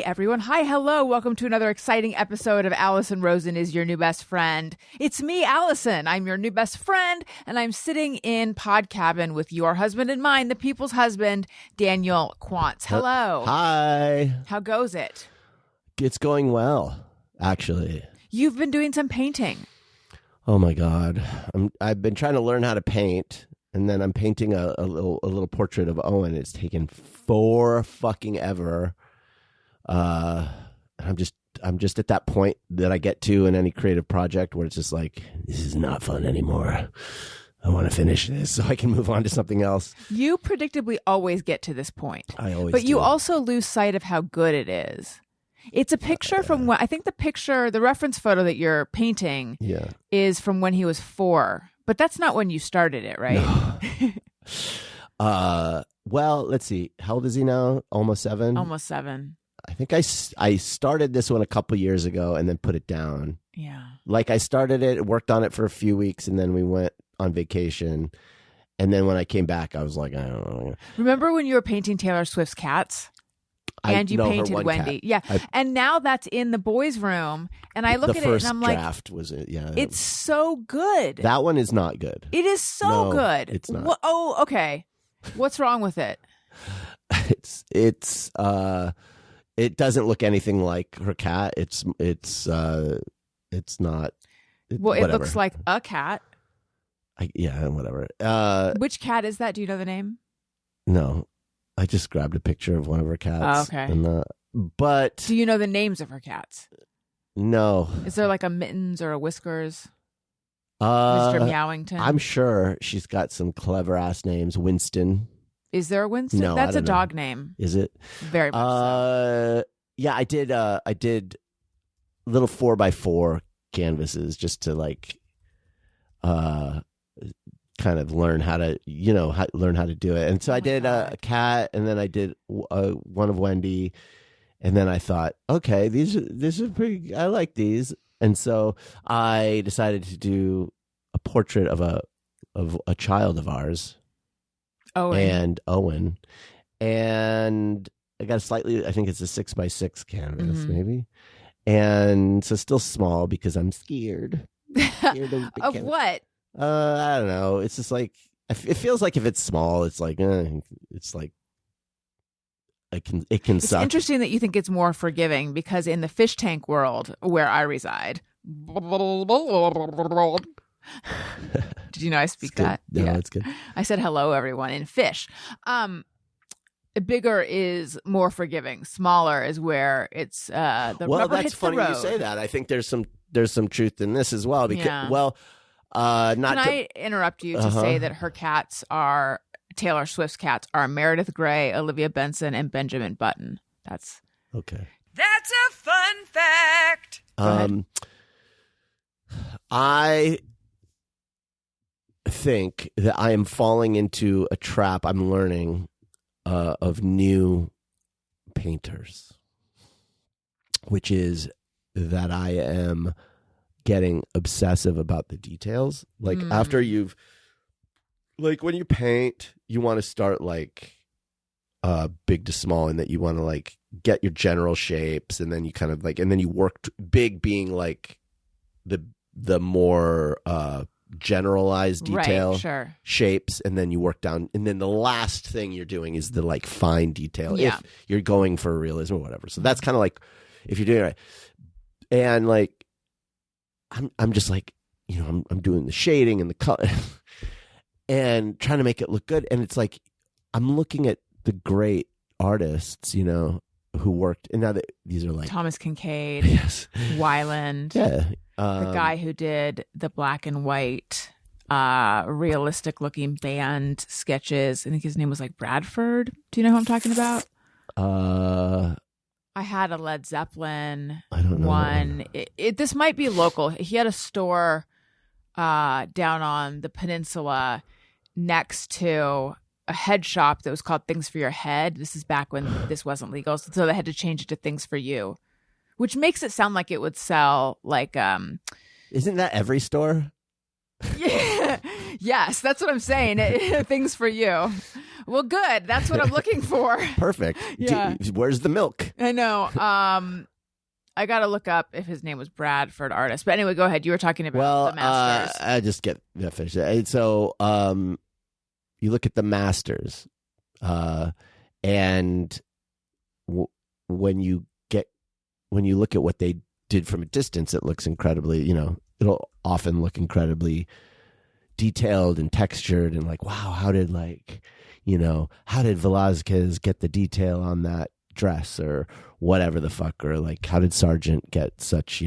everyone. Hi, hello. Welcome to another exciting episode of Alison Rosen is your new best friend. It's me, Alison. I'm your new best friend, and I'm sitting in Pod Cabin with your husband and mine, the people's husband, Daniel Quantz. Hello. Hi. How goes it? It's going well, actually. You've been doing some painting. Oh my God. I've been trying to learn how to paint, and then I'm painting a little portrait of Owen. It's taken for fucking ever. I'm just at that point that I get to in any creative project where it's just like, this is not fun anymore. I want to finish this so I can move on to something else. You predictably always get to this point. I always But do. you also lose sight of how good it is. It's a picture from when, I think the reference photo that you're painting is from when he was 4. But that's not when you started it, right? No. Well, let's see. How old is he now? Almost 7? Almost 7. I think I started this one a couple years ago and then put it down. Yeah. Like I started it, worked on it for a few weeks, and then we went on vacation. And then when I came back, I was like, I don't know. Remember when you were painting Taylor Swift's cats? And you painted Wendy. Cat. Yeah. And now that's in the boys' room. And I look at it and I'm like, the first draft was it? Yeah. It's so good. That one is not good. It is so good. It's not. Oh, okay. What's wrong with it? It doesn't look anything like her cat. It's not. Well, whatever. It looks like a cat. Whatever. Which cat is that? Do you know the name? No. I just grabbed a picture of one of her cats. Oh, okay. But do you know the names of her cats? No. Is there like a Mittens or a Whiskers? Mr. Meowington? I'm sure she's got some clever ass names. Winston. Is there a Winston? No, that's I a don't dog know. name. Is it? Very much so. Yeah, I did little 4x4 canvases just to like kind of learn how to do it. And so I did a cat, and then I did one of Wendy, and then I thought, okay, these are pretty. I like these, and so I decided to do a portrait of a child of ours, Owen, and I got I think it's a 6x6 canvas, maybe, and so still small because I'm scared. Of what? I don't know. It's just like it feels like if it's small, it's like it can suck. It's interesting that you think it's more forgiving because in the fish tank world where I reside, did you know I speak that? No, yeah, that's good. I said hello, everyone in fish. Bigger is more forgiving. Smaller is where it's the rubber that's hits funny the road. you say that. I think there's some truth in this as well. Because Can I interrupt you to say that her cats are Taylor Swift's cats are Meredith Grey, Olivia Benson, and Benjamin Button. That's okay. That's a fun fact. I think that I am falling into a trap. I'm learning of new painters, which is that I am getting obsessive about the details. Like after you've, like when you paint, you want to start like big to small, and that you want to like get your general shapes, and then you kind of like, and then you work big being like the more generalized detail shapes, and then you work down, and then the last thing you're doing is the like fine detail if you're going for realism or whatever. So that's kind of like if you're doing it right. And like I'm just like, I'm doing the shading and the color and trying to make it look good. And it's like, I'm looking at the great artists, who worked. And now that these are like Thomas Kincaid, Weiland, the guy who did the black and white, realistic looking band sketches. I think his name was like Bradford. Do you know who I'm talking about? I had a Led Zeppelin one. This might be local. He had a store down on the peninsula next to a head shop that was called Things for Your Head. This is back when this wasn't legal, so they had to change it to Things for You, which makes it sound like it would sell like Isn't that every store? Yeah. Yes, that's what I'm saying. Things for You. Well, good. That's what I'm looking for. Perfect. Yeah. Where's the milk? I know. I got to look up if his name was Bradford Artist. But anyway, go ahead. You were talking about the Masters. I just get finished. So you look at the Masters, and when you look at what they did from a distance, it looks incredibly, it'll often look incredibly detailed and textured and like, wow, how did Velázquez get the detail on that dress or whatever the fuck, or like, how did Sargent get such,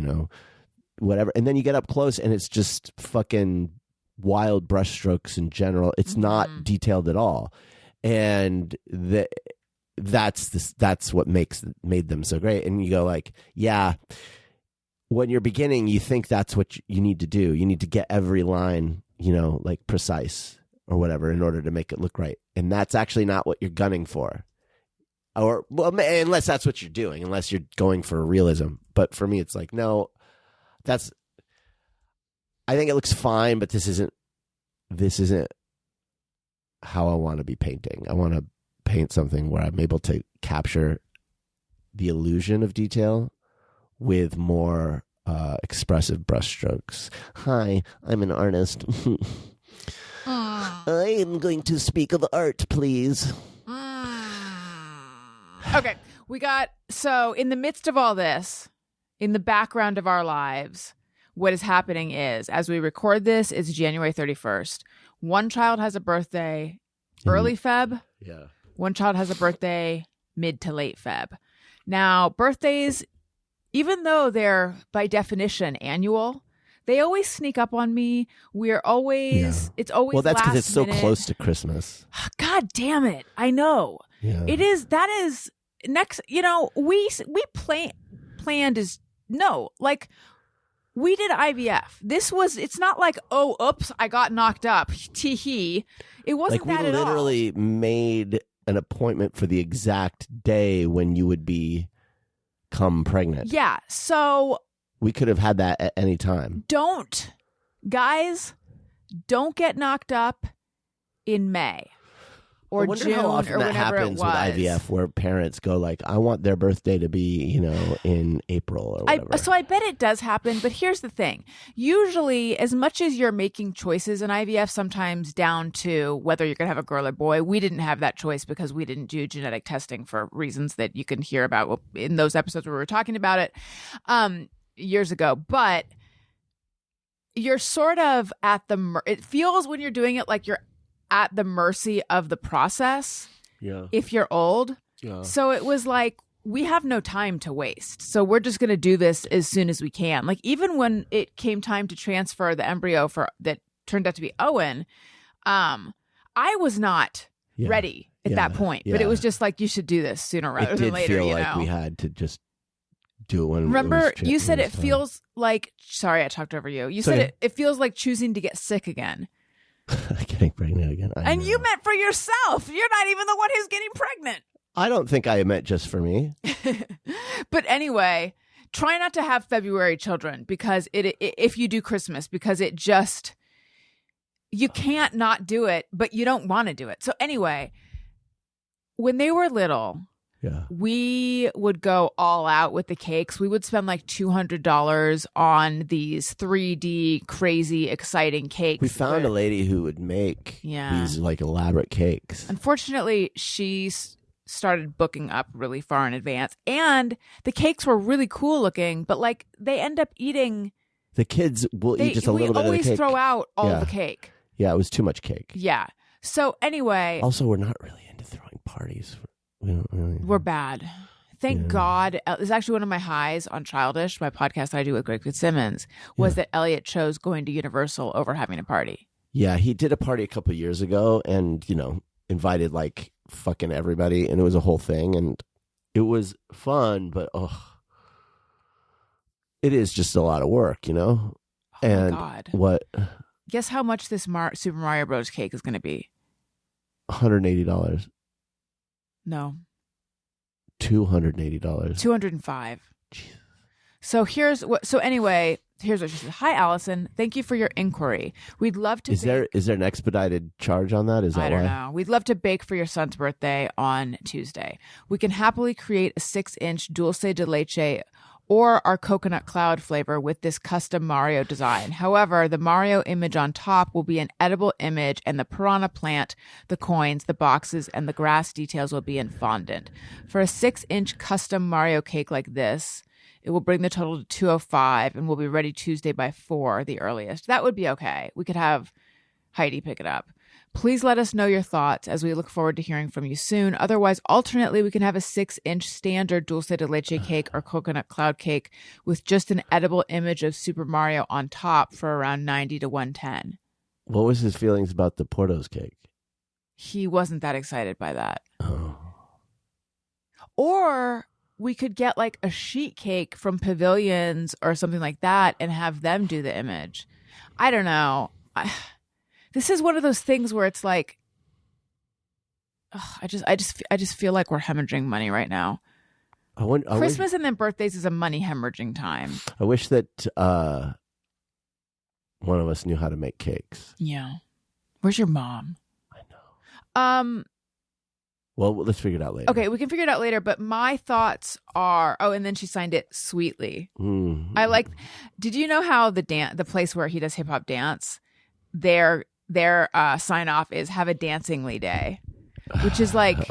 whatever. And then you get up close and it's just fucking wild brushstrokes in general. It's not detailed at all. And that's what made them so great. And you go like, yeah, when you're beginning, you think that's what you need to do. You need to get every line, like precise or whatever in order to make it look right. And that's actually not what you're gunning for. Or, well, unless that's what you're doing, unless you're going for realism. But for me, it's like, no, I think it looks fine, but this isn't how I want to be painting. I want to paint something where I'm able to capture the illusion of detail with more expressive brushstrokes. Hi, I'm an artist. I am going to speak of art, please. Okay, so in the midst of all this, in the background of our lives, what is happening is, as we record this, it's January 31st. One child has a birthday early Feb. Yeah. One child has a birthday mid to late Feb. Now, birthdays, even though they're by definition annual, they always sneak up on me. It's always well, that's because it's so minute. Close to Christmas. God damn it. I know. Yeah. That is next, we planned is we did IVF. It's not like, oh, oops, I got knocked up. Tee-hee. It wasn't that at all. We literally made an appointment for the exact day when you would become pregnant. Yeah. So we could have had that at any time. Don't get knocked up in May or June how often or that whenever happens it was. with IVF, where parents go like, I want their birthday to be, in April or whatever. So I bet it does happen, but here's the thing. Usually, as much as you're making choices in IVF, sometimes down to whether you're going to have a girl or boy, we didn't have that choice because we didn't do genetic testing for reasons that you can hear about in those episodes where we were talking about it years ago. But you're sort of at it feels when you're doing it like you're at the mercy of the process. Yeah. If you're old. Yeah. So it was like, we have no time to waste. So we're just going to do this as soon as we can. Like, even when it came time to transfer the embryo that turned out to be Owen, I was not ready at that point. But it was just like, you should do this sooner rather than later. It did feel like we had to just do it when Remember, you said it feels like, sorry, I talked over you. You said it feels like choosing to get sick again. Getting pregnant again. And you meant for yourself. You're not even the one who's getting pregnant. I don't think I meant just for me. But anyway, try not to have February children because if you do Christmas, because you can't not do it, but you don't want to do it. So anyway, when they were little, we would go all out with the cakes. We would spend like $200 on these 3D crazy exciting cakes. We found a lady who would make these like elaborate cakes. Unfortunately, she started booking up really far in advance, and the cakes were really cool looking, but like they end up eating. The kids will eat just a little bit of the cake. We always throw out all the cake. Yeah, it was too much cake. Yeah. So anyway. Also, we're not really into throwing parties. We're bad. Thank God. It's actually one of my highs on Childish, my podcast I do with Greg Fitzsimmons, was that Elliot chose going to Universal over having a party. Yeah, he did a party a couple of years ago and, invited like fucking everybody, and it was a whole thing, and it was fun, but it is just a lot of work, Oh and my God. What? Guess how much this Super Mario Bros. Cake is going to be? $180. No. $280. $205. So here's what. So anyway, Here's what she says. Hi, Alison. Thank you for your inquiry. We'd love to. Is there an expedited charge on that? I don't know. We'd love to bake for your son's birthday on Tuesday. We can happily create a 6-inch dulce de leche or our coconut cloud flavor with this custom Mario design. However, the Mario image on top will be an edible image, and the piranha plant, the coins, the boxes, and the grass details will be in fondant. For a 6-inch custom Mario cake like this, it will bring the total to 205 and will be ready Tuesday by 4, the earliest. That would be okay. We could have Heidi pick it up. Please let us know your thoughts as we look forward to hearing from you soon. Otherwise, alternately, we can have a 6-inch standard dulce de leche cake or coconut cloud cake with just an edible image of Super Mario on top for around 90 to 110. What was his feelings about the Porto's cake? He wasn't that excited by that. Oh. Or we could get like a sheet cake from Pavilions or something like that and have them do the image. I don't know. This is one of those things where it's like, I just feel like we're hemorrhaging money right now. Christmas and then birthdays is a money hemorrhaging time. I wish that one of us knew how to make cakes. Yeah. Where's your mom? I know. Well, let's figure it out later. Okay, we can figure it out later. But my thoughts are, and then she signed it sweetly. Mm-hmm. I like. Did you know how the place where he does hip hop dance, their sign off is have a dancingly day, which is like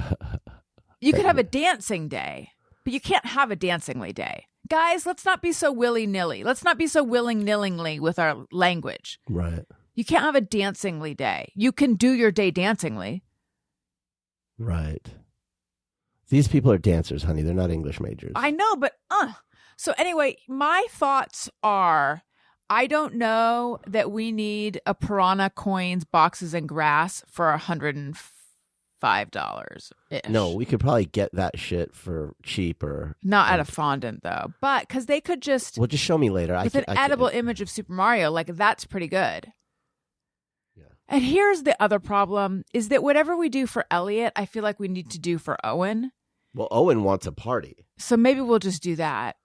you could have a dancing day, but you can't have a dancingly day. Guys, let's not be so willy-nilly. Let's not be so willy-nillingly with our language. Right. You can't have a dancingly day. You can do your day dancingly. Right. These people are dancers, honey. They're not English majors. I know, but So anyway, my thoughts are, I don't know that we need a piranha coins, boxes, and grass for $105. No, we could probably get that shit for cheaper. Not at a fondant though, but because they could just. Well, just show me later. With an edible image of Super Mario, like that's pretty good. Yeah. And here's the other problem: is that whatever we do for Elliot, I feel like we need to do for Owen. Well, Owen wants a party, so maybe we'll just do that.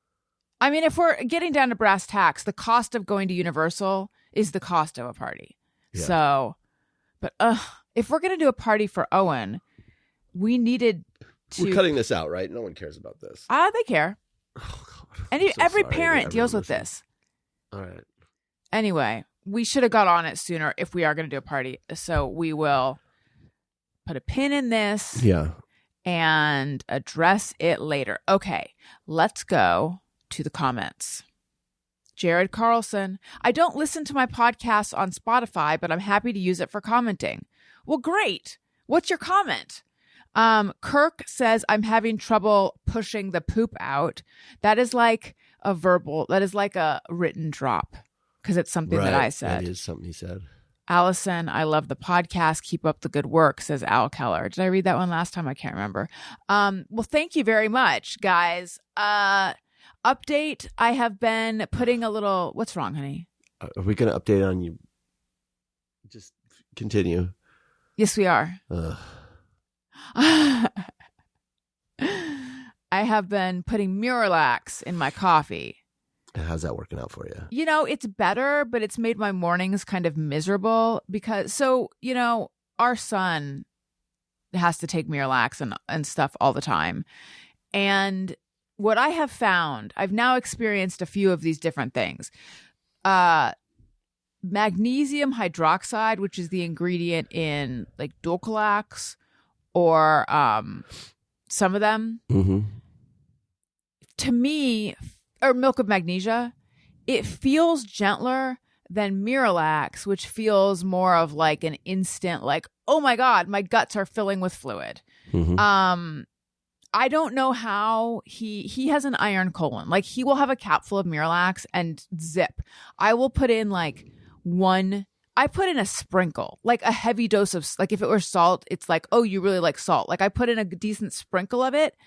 I mean, if we're getting down to brass tacks, the cost of going to Universal is the cost of a party. Yeah. So, but if we're going to do a party for Owen, we needed to... We're cutting this out, right? No one cares about this. They care. Oh, God. Every parent deals with this. All right. Anyway, we should have got on it sooner if we are going to do a party. So we will put a pin in this. Yeah. And address it later. Okay, let's go to the comments. Jared Carlson, I don't listen to my podcasts on Spotify, but I'm happy to use it for commenting. Well, great. What's your comment? Kirk says, I'm having trouble pushing the poop out. That is like a written drop because it's something that I said. That is something he said. Alison, I love the podcast. Keep up the good work, says Al Keller. Did I read that one last time? I can't remember. Well, thank you very much, guys. Update, I have been putting a little... What's wrong, honey? Are we going to update on you? Just continue. Yes, we are. I have been putting Miralax in my coffee. How's that working out for you? You know, it's better, but it's made my mornings kind of miserable because, our son has to take Miralax and stuff all the time. And what I have found, I've now experienced a few of these different things. Magnesium hydroxide, which is the ingredient in like Dulcolax or some of them. Mm-hmm. To me, or milk of magnesia, it feels gentler than Miralax, which feels more of like an instant, like, oh my God, my guts are filling with fluid. Mm-hmm. I don't know how he has an iron colon. Like he will have a capful of Miralax and zip. I will put in like I put in a sprinkle, like a heavy dose of, like if it were salt, it's like, oh, you really like salt. Like I put in a decent sprinkle of it.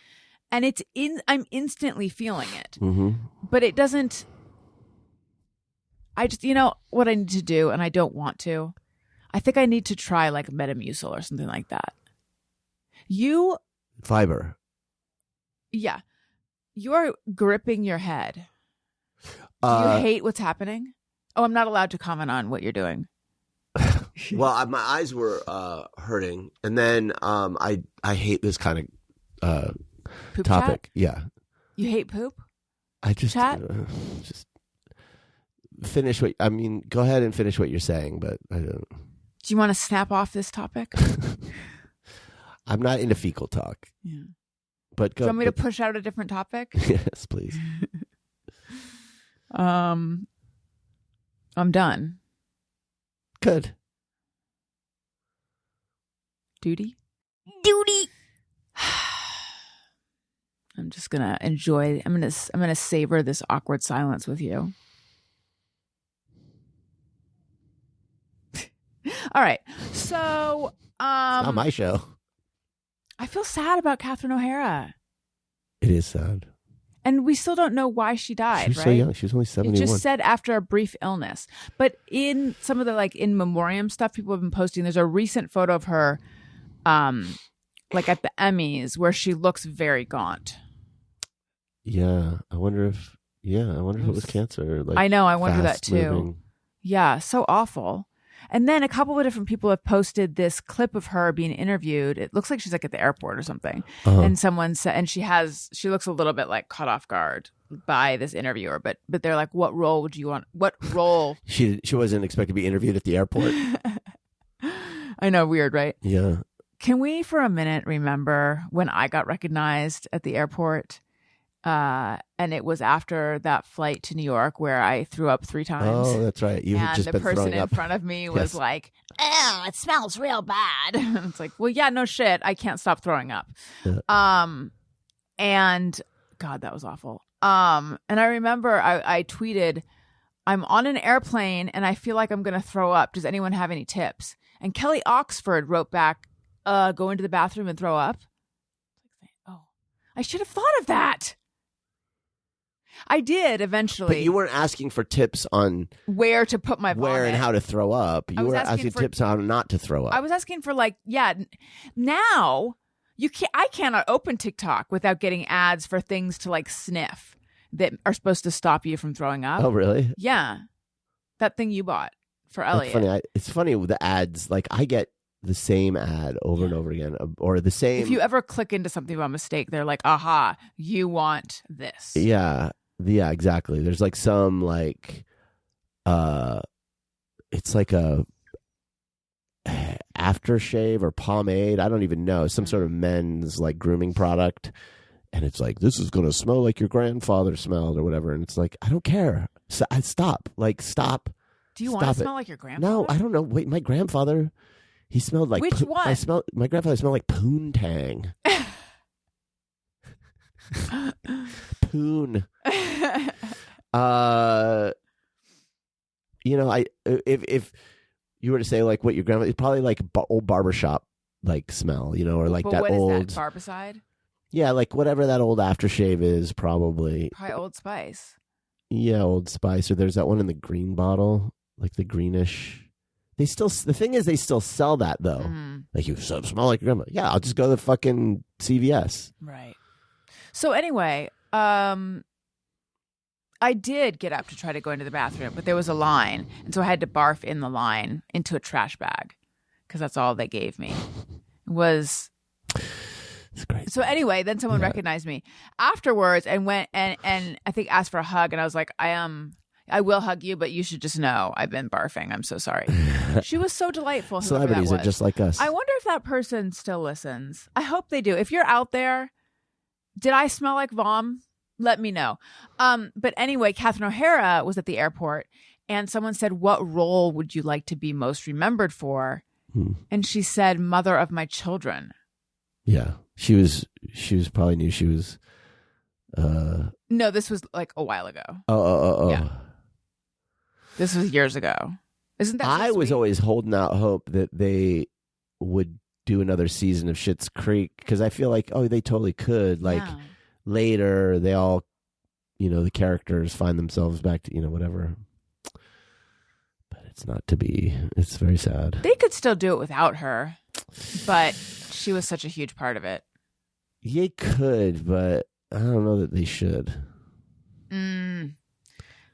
And I'm instantly feeling it, mm-hmm. but it doesn't, I just, what I need to do, and I don't want to, I think I need to try like Metamucil or something like that. Fiber. Yeah. You're gripping your head. Do you hate what's happening? Oh, I'm not allowed to comment on what you're doing. Well, my eyes were hurting, and then I hate this kind of Poop topic. Chat? Yeah, you hate poop? I just finish what I mean. Go ahead and finish what you're saying, but I don't. Do you want to snap off this topic? I'm not into fecal talk. Yeah, but go. Do you want me to push out a different topic? Yes, please. I'm done. Good. Duty. I'm just gonna enjoy. I'm gonna savor this awkward silence with you. All right. So, it's not my show. I feel sad about Catherine O'Hara. It is sad. And we still don't know why she died, She's right? so young. She was only 71. It just said after a brief illness. But in some of the in memoriam stuff people have been posting, there's a recent photo of her at the Emmys where she looks very gaunt. Yeah. I wonder if it was cancer. I know. I wonder that too. Moving. Yeah. So awful. And then a couple of different people have posted this clip of her being interviewed. It looks like she's at the airport or something. Uh-huh. And someone said, and she looks a little bit caught off guard by this interviewer, but they're like, what role would you want? What role? She wasn't expected to be interviewed at the airport. I know. Weird, right? Yeah. Can we for a minute remember when I got recognized at the airport? And it was after that flight to New York where I threw up 3 times. Oh, that's right. You had just been throwing up. And the person in front of me was like, "Oh, it smells real bad." It's like, well, yeah, no shit. I can't stop throwing up. Yeah. And God, that was awful. And I remember I tweeted, "I'm on an airplane and I feel like I'm going to throw up. Does anyone have any tips?" And Kelly Oxford wrote back, "Go into the bathroom and throw up." Oh, I should have thought of that. I did eventually. But you weren't asking for tips on where to put my vomit. Where and how to throw up. You were asking tips on not to throw up. I was asking for now I cannot open TikTok without getting ads for things to sniff that are supposed to stop you from throwing up. Oh, really? Yeah. That thing you bought for Elliot. That's funny. It's funny with the ads. I get the same ad over and over again, or the same. If you ever click into something by mistake, they're like, "Aha, you want this." Yeah. Yeah, exactly. There's some it's like a aftershave or pomade. I don't even know. Some sort of men's grooming product. And it's this is going to smell like your grandfather smelled or whatever. And it's I don't care. So stop. Stop. Do you want to smell like your grandfather? No, I don't know. Wait, my grandfather, he smelled like... Which one? My grandfather smelled like poontang. Poon. If you were to say what your grandma, it's probably old barbershop smell, or but that what old is that, barbicide? Yeah, whatever that old aftershave is, probably Old Spice. Yeah, Old Spice, or there's that one in the green bottle, the greenish. The thing is, they still sell that though. Mm-hmm. You smell like your grandma. Yeah, I'll just go to the fucking CVS. Right. So anyway, I did get up to try to go into the bathroom, but there was a line. And so I had to barf in the line into a trash bag because that's all they gave me. It's great. So anyway, then someone recognized me afterwards and went and I think asked for a hug. And I was like, I will hug you, but you should just know I've been barfing. I'm so sorry. She was so delightful. Celebrities are just like us. I wonder if that person still listens. I hope they do. If you're out there, did I smell like vom? Let me know. But anyway, Catherine O'Hara was at the airport and someone said, "What role would you like to be most remembered for?" And she said, "Mother of my children." Yeah. She was probably knew she was. No, this was a while ago. Oh. Yeah. This was years ago. Isn't that so I was sweet? always holding out hope that they would do another season of Schitt's Creek because I feel they totally could. Later, they all, the characters find themselves back to, whatever. But it's not to be. It's very sad. They could still do it without her, but she was such a huge part of it. They could, but I don't know that they should.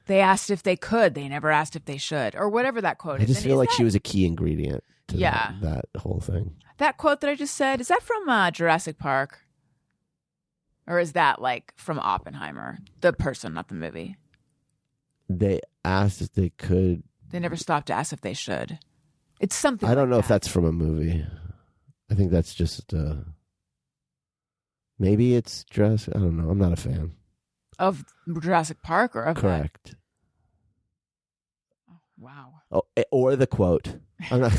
They asked if they could. They never asked if they should, or whatever that quote is. I just feel like she was a key ingredient to Yeah. that whole thing. That quote that I just said, is that from Jurassic Park? Or is that like from Oppenheimer? The person, not the movie. They asked if they could. They never stopped to ask if they should. It's something I don't know like if that's from a movie. I think that's just maybe it's Jurassic. I don't know. I'm not a fan. Of Jurassic Park or of Correct. That? Oh, wow. Oh, or the quote. I'm not.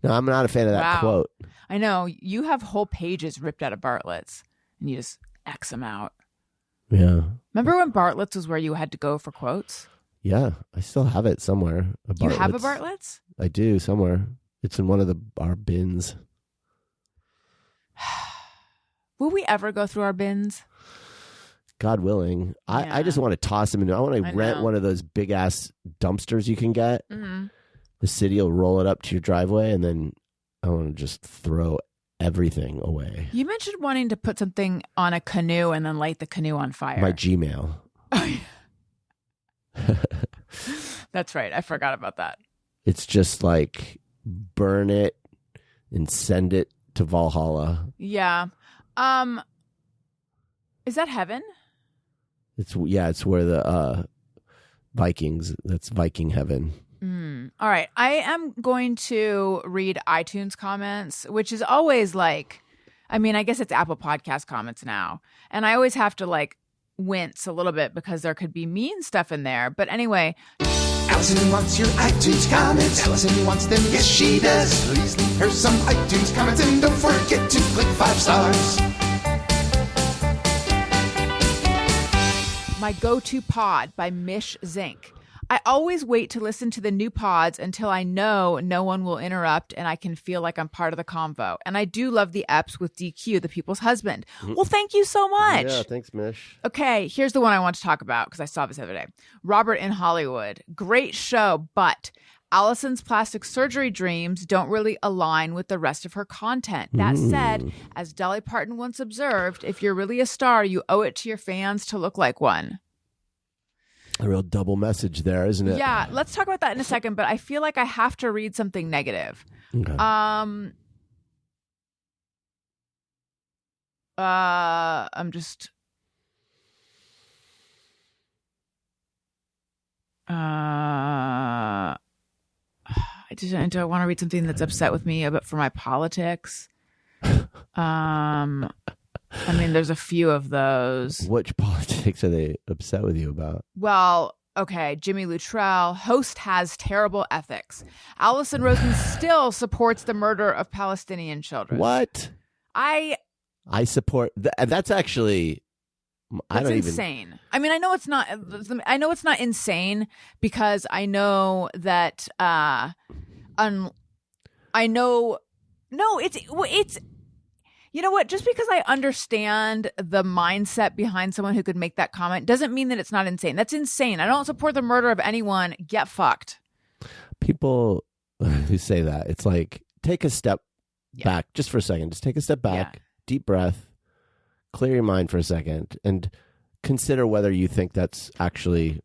No, I'm not a fan of that quote. I know you have whole pages ripped out of Bartlett's, and you just X them out. Yeah. Remember when Bartlett's was where you had to go for quotes? Yeah, I still have it somewhere. You have a Bartlett's? I do somewhere. It's in one of our bins. Will we ever go through our bins? God willing. I just want to toss them into. I want to rent one of those big ass dumpsters you can get. Mm-hmm. The city will roll it up to your driveway, and then I want to just throw everything away. You mentioned wanting to put something on a canoe and then light the canoe on fire. My Gmail. That's right. I forgot about that. It's just like burn it and send it to Valhalla. Yeah. Is that heaven? It's where the Vikings. That's Viking heaven. All right. I am going to read iTunes comments, which is always like, I mean, I guess it's Apple Podcast comments now. And I always have to like wince a little bit because there could be mean stuff in there. But anyway. Alison wants your iTunes comments. Alison wants them, yes she does. Please leave her some iTunes comments and don't forget to click 5 stars. My Go-To Pod by Mish Zink. I always wait to listen to the new pods until I know no one will interrupt and I can feel like I'm part of the convo. And I do love the eps with DQ, the people's husband. Well, thank you so much. Yeah, thanks, Mish. Okay, here's the one I want to talk about because I saw this the other day. Robert in Hollywood. Great show, but Alison's plastic surgery dreams don't really align with the rest of her content. That said, as Dolly Parton once observed, if you're really a star, you owe it to your fans to look like one. A real double message there, isn't it? Yeah, let's talk about that in a second, but I feel like I have to read something negative. Okay. I'm just do I want to read something that's upset with me about for my politics? I mean, there's a few of those. Which politics are they upset with you about? Well, okay, Jimmy Luttrell, host has terrible ethics. Alison Rosen still supports the murder of Palestinian children. What? I support that's actually that's insane. I mean, I know it's not insane because I know that it's you know what? Just because I understand the mindset behind someone who could make that comment doesn't mean that it's not insane. That's insane. I don't support the murder of anyone. Get fucked. People who say that, it's like, take a step back just for a second. Just take a step back, deep breath, clear your mind for a second, and consider whether you think that's actually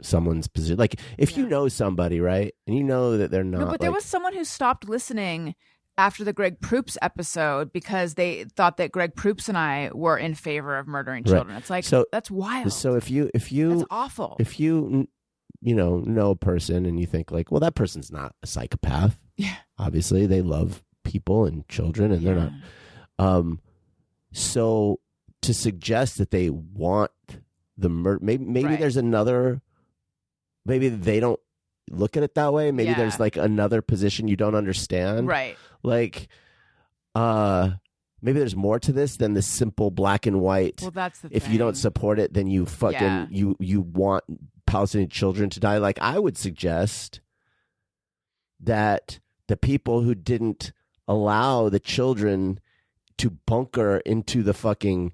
someone's position. Like, if you know somebody, right, and you know that they're not. No, but there was someone who stopped listening after the Greg Proops episode because they thought that Greg Proops and I were in favor of murdering children. Right. It's like, that's wild. So if you that's awful. If you know a person and you think like, well, that person's not a psychopath. Yeah. Obviously they love people and children and they're not. So to suggest that they want the murder, maybe there's another, maybe they don't look at it that way. Maybe there's like another position you don't understand. Right. Like, maybe there's more to this than the simple black and white. Well, that's the if thing. you don't support it, then you fucking you want Palestinian children to die. Like, I would suggest that the people who didn't allow the children to bunker into the fucking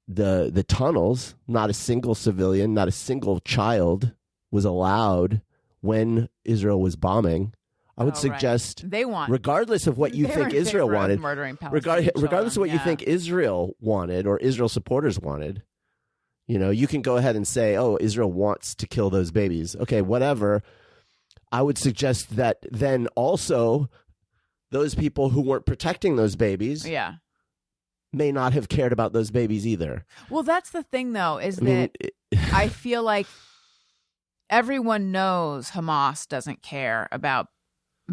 the tunnels, not a single civilian, not a single child was allowed when Israel was bombing. I would suggest they want, regardless of what you think Israel wanted, murdering regardless of what you think Israel wanted or Israel supporters wanted, You can go ahead and say, oh, Israel wants to kill those babies. Okay, whatever. I would suggest that then also those people who weren't protecting those babies may not have cared about those babies either. Well, that's the thing, though, I feel like everyone knows Hamas doesn't care about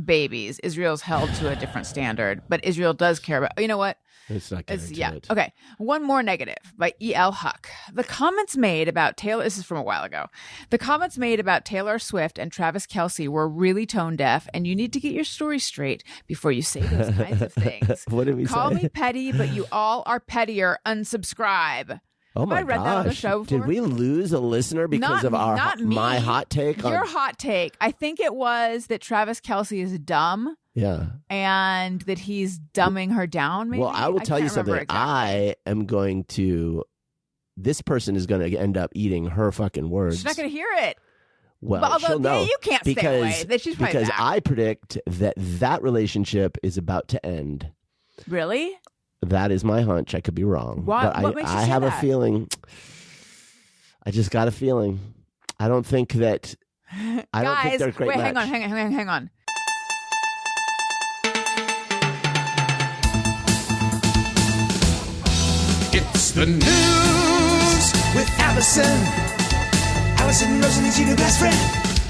babies. Israel's held to a different standard, but Israel does care about. You know what? It's not getting to it. Okay. One more negative by E.L. Huck. The comments made about Taylor. This is from a while ago. The comments made about Taylor Swift and Travis Kelce were really tone deaf, and you need to get your story straight before you say those kinds of things. What did we Call say? me petty, but you all are pettier. Unsubscribe. Oh my I read that on the gosh. show before? Did we lose a listener because of my hot take? Your hot take. I think it was that Travis Kelce is dumb. Yeah. And that he's dumbing her down, maybe? Well, I will tell you something. Exactly. I am going to... This person is going to end up eating her fucking words. She's not going to hear it. Well, but although she'll know. you can't stay away. That she's probably because back. I predict that relationship is about to end. Really? That is my hunch. I could be wrong. What But makes you I say have that? a feeling. I just got a feeling. I don't think that. I don't think they're a great wait, match. hang on. It's the news with Alison. Alison Rosen is your new best friend.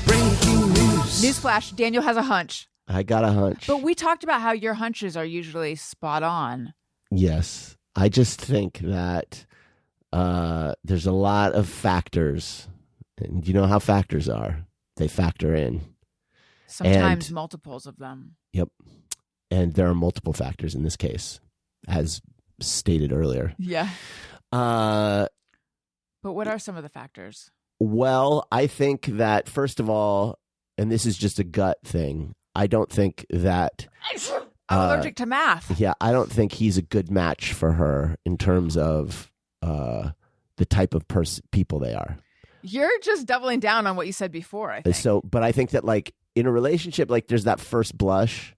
Breaking news. Newsflash, Daniel has a hunch. I got a hunch. But we talked about how your hunches are usually spot on. Yes. I just think that there's a lot of factors. And you know how factors are. They factor in. Sometimes multiples of them. Yep. And there are multiple factors in this case, as stated earlier. Yeah. But what are some of the factors? Well, I think that, first of all, and this is just a gut thing, I don't think that... I'm allergic to math. Yeah, I don't think he's a good match for her in terms of the type of people they are. You're just doubling down on what you said before, I think. So, but I think that, like, in a relationship, like, there's that first blush,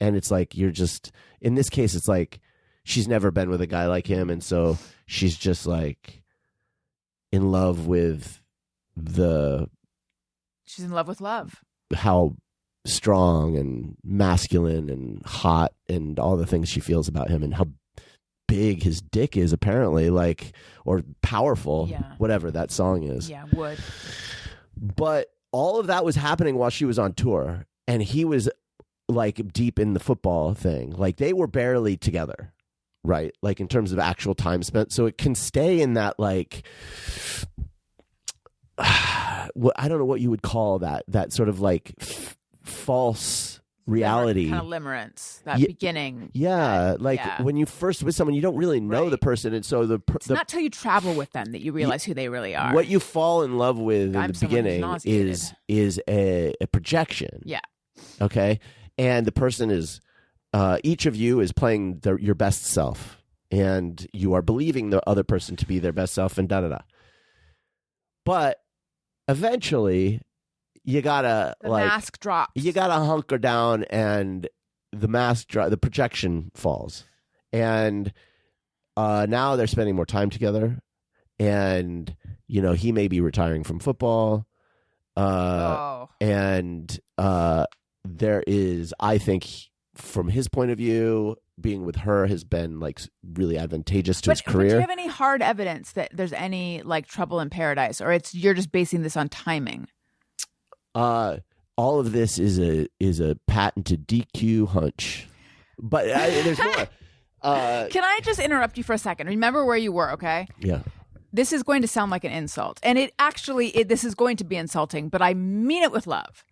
and it's like you're just... In this case, it's like she's never been with a guy like him, and so she's just, like, in love with She's in love with love. How strong and masculine and hot and all the things she feels about him and how big his dick is, apparently, like, or powerful, whatever that song is. Yeah, would. But all of that was happening while she was on tour, and he was, like, deep in the football thing. Like, they were barely together, right? Like, in terms of actual time spent. So it can stay in that, like... I don't know what you would call that sort of, like, false reality. Kind of limerence, that beginning. Yeah, when you first with someone, you don't really know the person, and so it's not till you travel with them that you realize who they really are. What you fall in love with in the beginning is a projection. Yeah. Okay, and the person is each of you is playing your best self, and you are believing the other person to be their best self, and da. But eventually, you gotta the mask drops. You gotta hunker down, and the mask the projection falls, and now they're spending more time together, and he may be retiring from football, and there is, I think, from his point of view, being with her has been, like, really advantageous to his career. But do you have any hard evidence that there's any, like, trouble in paradise, or you're just basing this on timing? All of this is a patented DQ hunch, but there's more. Can I just interrupt you for a second? Remember where you were, okay? Yeah. This is going to sound like an insult, and this is going to be insulting, but I mean it with love.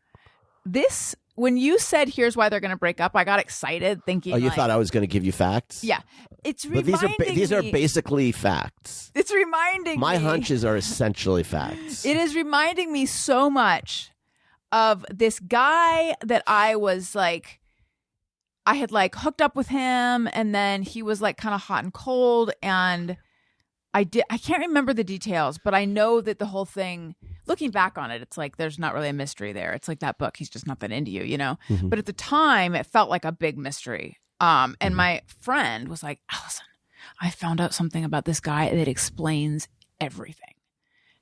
When you said, here's why they're going to break up, I got excited thinking... Oh, you thought I was going to give you facts? Yeah. But these are basically facts. It's reminding My hunches are essentially facts. It is reminding me so much of this guy that I was, like... I had, like, hooked up with him, and then he was, like, kind of hot and cold, and I can't remember the details, but I know that the whole thing... Looking back on it, it's like there's not really a mystery there. It's like that book, he's just not that into you, Mm-hmm. But at the time, it felt like a big mystery. And my friend was like, Alison, I found out something about this guy that explains everything.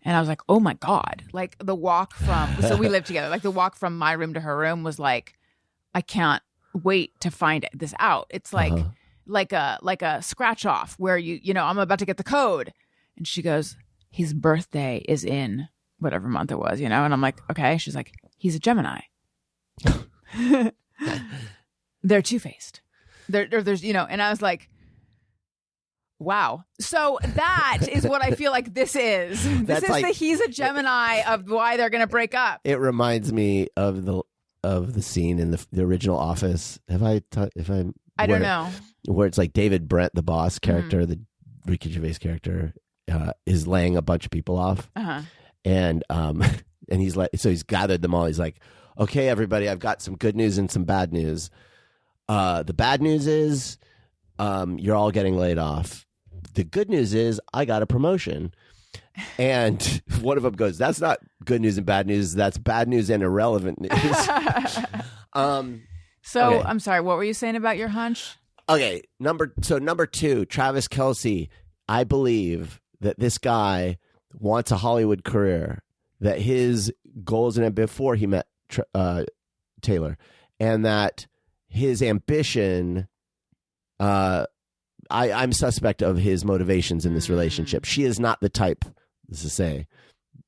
And I was like, oh my God. Like the walk from, so we lived together. Like the walk from my room to her room was like, I can't wait to find this out. It's like, like a scratch off where you know, I'm about to get the code. And she goes, his birthday is in whatever month it was, you know? And I'm like, okay. She's like, he's a Gemini. They're two-faced. There's, you know, and I was like, wow. So that is what I feel like this is. This is like, he's a Gemini of why they're going to break up. It reminds me of the scene in the original Office. I don't know. Where it's like David Brent, the boss character, the Ricky Gervais character, is laying a bunch of people off. And he's like, so he's gathered them all. He's like, okay, everybody, I've got some good news and some bad news. The bad news is you're all getting laid off. The good news is I got a promotion. And one of them goes, that's not good news and bad news. That's bad news and irrelevant news. Okay. I'm sorry. What were you saying about your hunch? Okay. Number 2, Travis Kelce. I believe that this guy wants a Hollywood career, that his goals in it before he met Taylor, and that his ambition, I'm suspect of his motivations in this relationship. She is not the type, this is to say,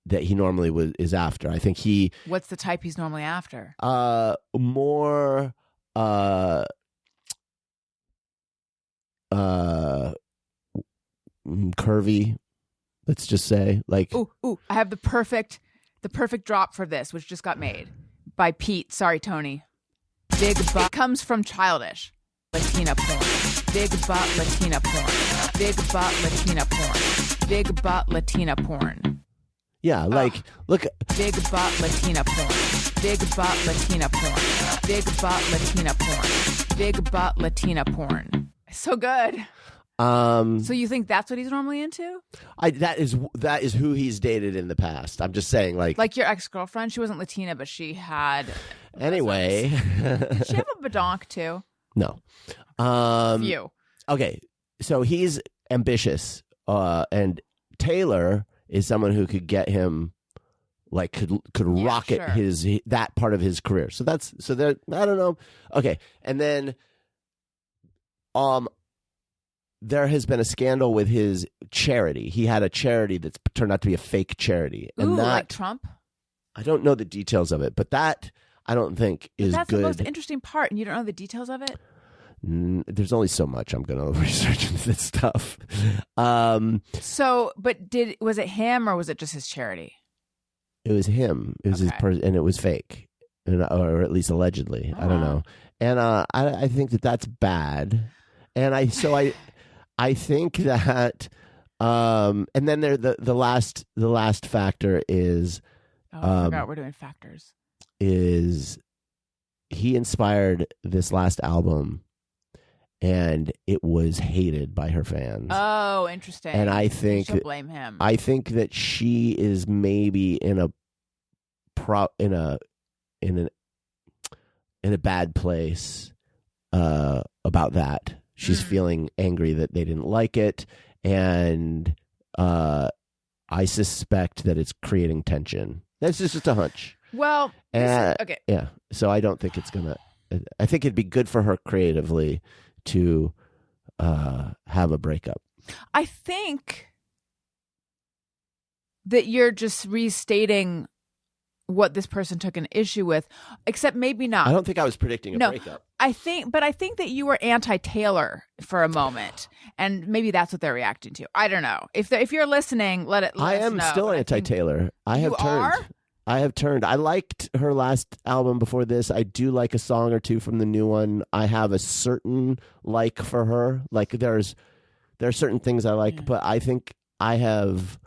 that he normally is after. I think he... What's the type he's normally after? More... curvy, let's just say. Like, ooh, I have the perfect drop for this, which just got made by Pete. Sorry, Tony. Big butt comes from childish Latina porn. Big butt Latina porn. Big butt Latina porn. Big butt Latina porn. Yeah, like, look. Big butt Latina porn. Big butt Latina porn. Big butt Latina porn. Big butt Latina porn. So good. So you think that's what he's normally into? That is who he's dated in the past. I'm just saying, like your ex-girlfriend. She wasn't Latina, but she had. Anyway, did she have a badonk too? No. Few. Okay, so he's ambitious, and Taylor is someone who could get him, like, could rocket that part of his career. So there. I don't know. Okay, and then, there has been a scandal with his charity. He had a charity that's turned out to be a fake charity. And like Trump? I don't know the details of it, but that I don't think is good. That's the most interesting part, and you don't know the details of it? There's only so much I'm going to research into this stuff. But was it him or was it just his charity? It was him. It was his person, and it was fake, or at least allegedly. I don't know. And I think that's bad. And I think that, and then the last factor is, I forgot we're doing factors. Is he inspired this last album, and it was hated by her fans. Oh, interesting. And I think she'll blame him. I think that she is maybe in a bad place about that. She's feeling angry that they didn't like it, and I suspect that it's creating tension. That's just a hunch. Well, okay. Yeah. So I don't think it's gonna. I think it'd be good for her creatively to have a breakup. I think that you're just restating what this person took an issue with, except maybe not. I don't think I was predicting a breakup. I think that you were anti-Taylor for a moment, and maybe that's what they're reacting to. I don't know. If you're listening, let us know. I am still anti-Taylor. I have turned. I liked her last album before this. I do like a song or two from the new one. I have a certain like for her. Like there are certain things I like, but I think I have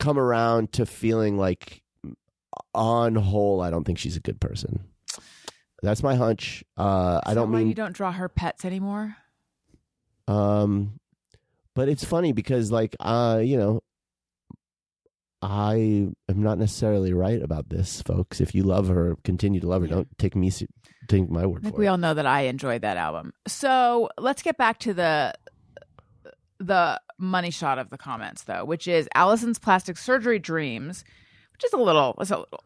come around to feeling like, on whole, I don't think she's a good person. That's my hunch. I don't mean you don't draw her pets anymore. But it's funny because, like, I am not necessarily right about this, folks. If you love her, continue to love her. Don't take my word for it. We all know that I enjoyed that album. So let's get back to the money shot of the comments, though, which is Alison's plastic surgery dreams, which is a little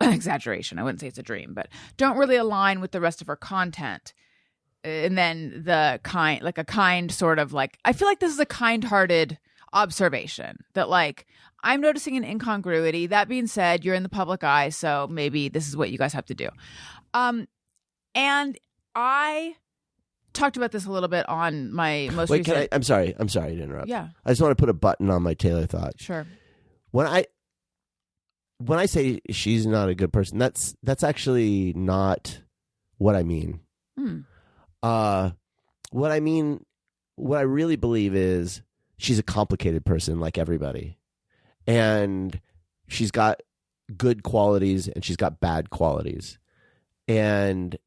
exaggeration. I wouldn't say it's a dream, but don't really align with the rest of her content. And then the kind sort of like, I feel like this is a kind-hearted observation that like, I'm noticing an incongruity. That being said, you're in the public eye, so maybe this is what you guys have to do. And I talked about this a little bit on my most recent... I'm sorry to interrupt. Yeah. I just want to put a button on my Taylor thought. Sure. When I say she's not a good person, that's actually not what I mean. What I really believe is she's a complicated person like everybody. And she's got good qualities and she's got bad qualities. And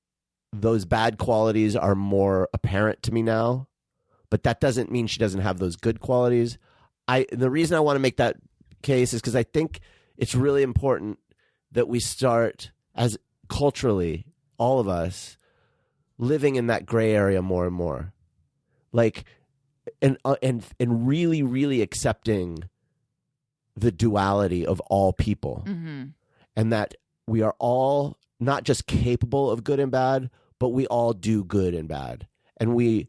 those bad qualities are more apparent to me now, but that doesn't mean she doesn't have those good qualities. The reason I want to make that case is because I think it's really important that we start, as culturally, all of us, living in that gray area more and more. Like, and really, really accepting the duality of all people. Mm-hmm. And that we are all not just capable of good and bad, but we all do good and bad. And we're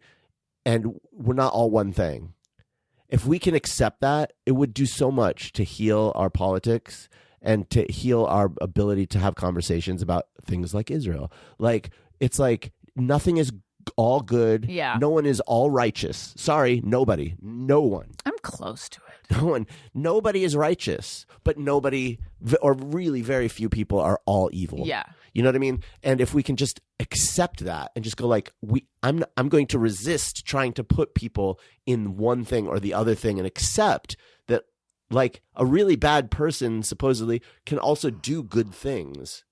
not all one thing. If we can accept that, it would do so much to heal our politics and to heal our ability to have conversations about things like Israel. Like, it's like nothing is all good. Yeah. No one is all righteous. Sorry, nobody. No one. I'm close to it. Nobody is righteous, but nobody, or really very few people, are all evil. Yeah. You know what I mean? And if we can just accept that and just go like, I'm going to resist trying to put people in one thing or the other thing, and accept that like a really bad person supposedly can also do good things.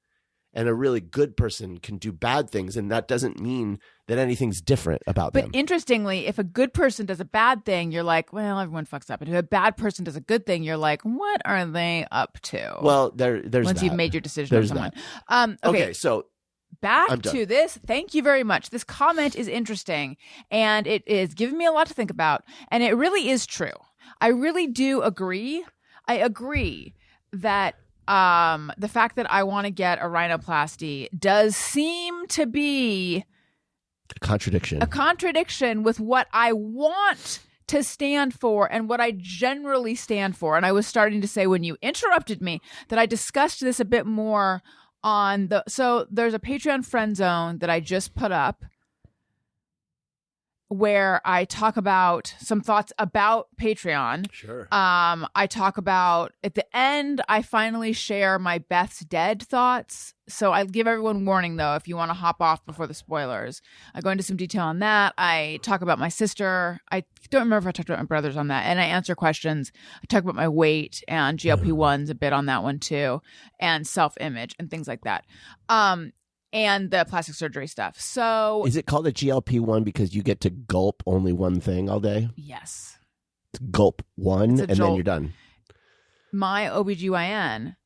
And a really good person can do bad things, and that doesn't mean that anything's different about them. But interestingly, if a good person does a bad thing, you're like, well, everyone fucks up. And if a bad person does a good thing, you're like, what are they up to? Well, there's once that. you've made your decision on someone. Okay, so back to this. Thank you very much. This comment is interesting, and it is giving me a lot to think about. And it really is true. I really do agree. I agree that the fact that I want to get a rhinoplasty does seem to be a contradiction with what I want to stand for and what I generally stand for. And I was starting to say when you interrupted me that I discussed this a bit more on so there's a Patreon friend zone that I just put up where I talk about some thoughts about Patreon. Sure. I talk about, at the end, I finally share my Beth's Dead thoughts. So I give everyone warning, though, if you want to hop off before the spoilers. I go into some detail on that. I talk about my sister. I don't remember if I talked about my brothers on that. And I answer questions. I talk about my weight and GLP-1s a bit on that one, too. And self-image and things like that. And the plastic surgery stuff. So is it called a GLP-1 because you get to gulp only one thing all day? Yes. It's gulp one and then you're done. My OBGYN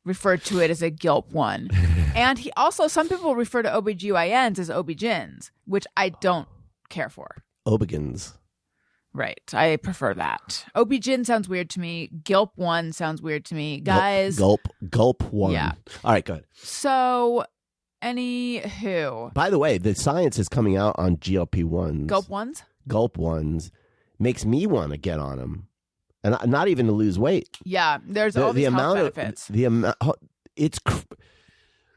referred to it as a gulp one. And he also, some people refer to OBGYNs as OB-GYNs, which I don't care for. Obigins. Right. I prefer that. OB-GYN sounds weird to me. Gulp one sounds weird to me. Guys. Gulp one. Yeah. All right, good. So... Anywho. By the way, the science is coming out on GLP-1s. Gulp ones makes me want to get on them. And not even to lose weight. Yeah, there's all these health benefits.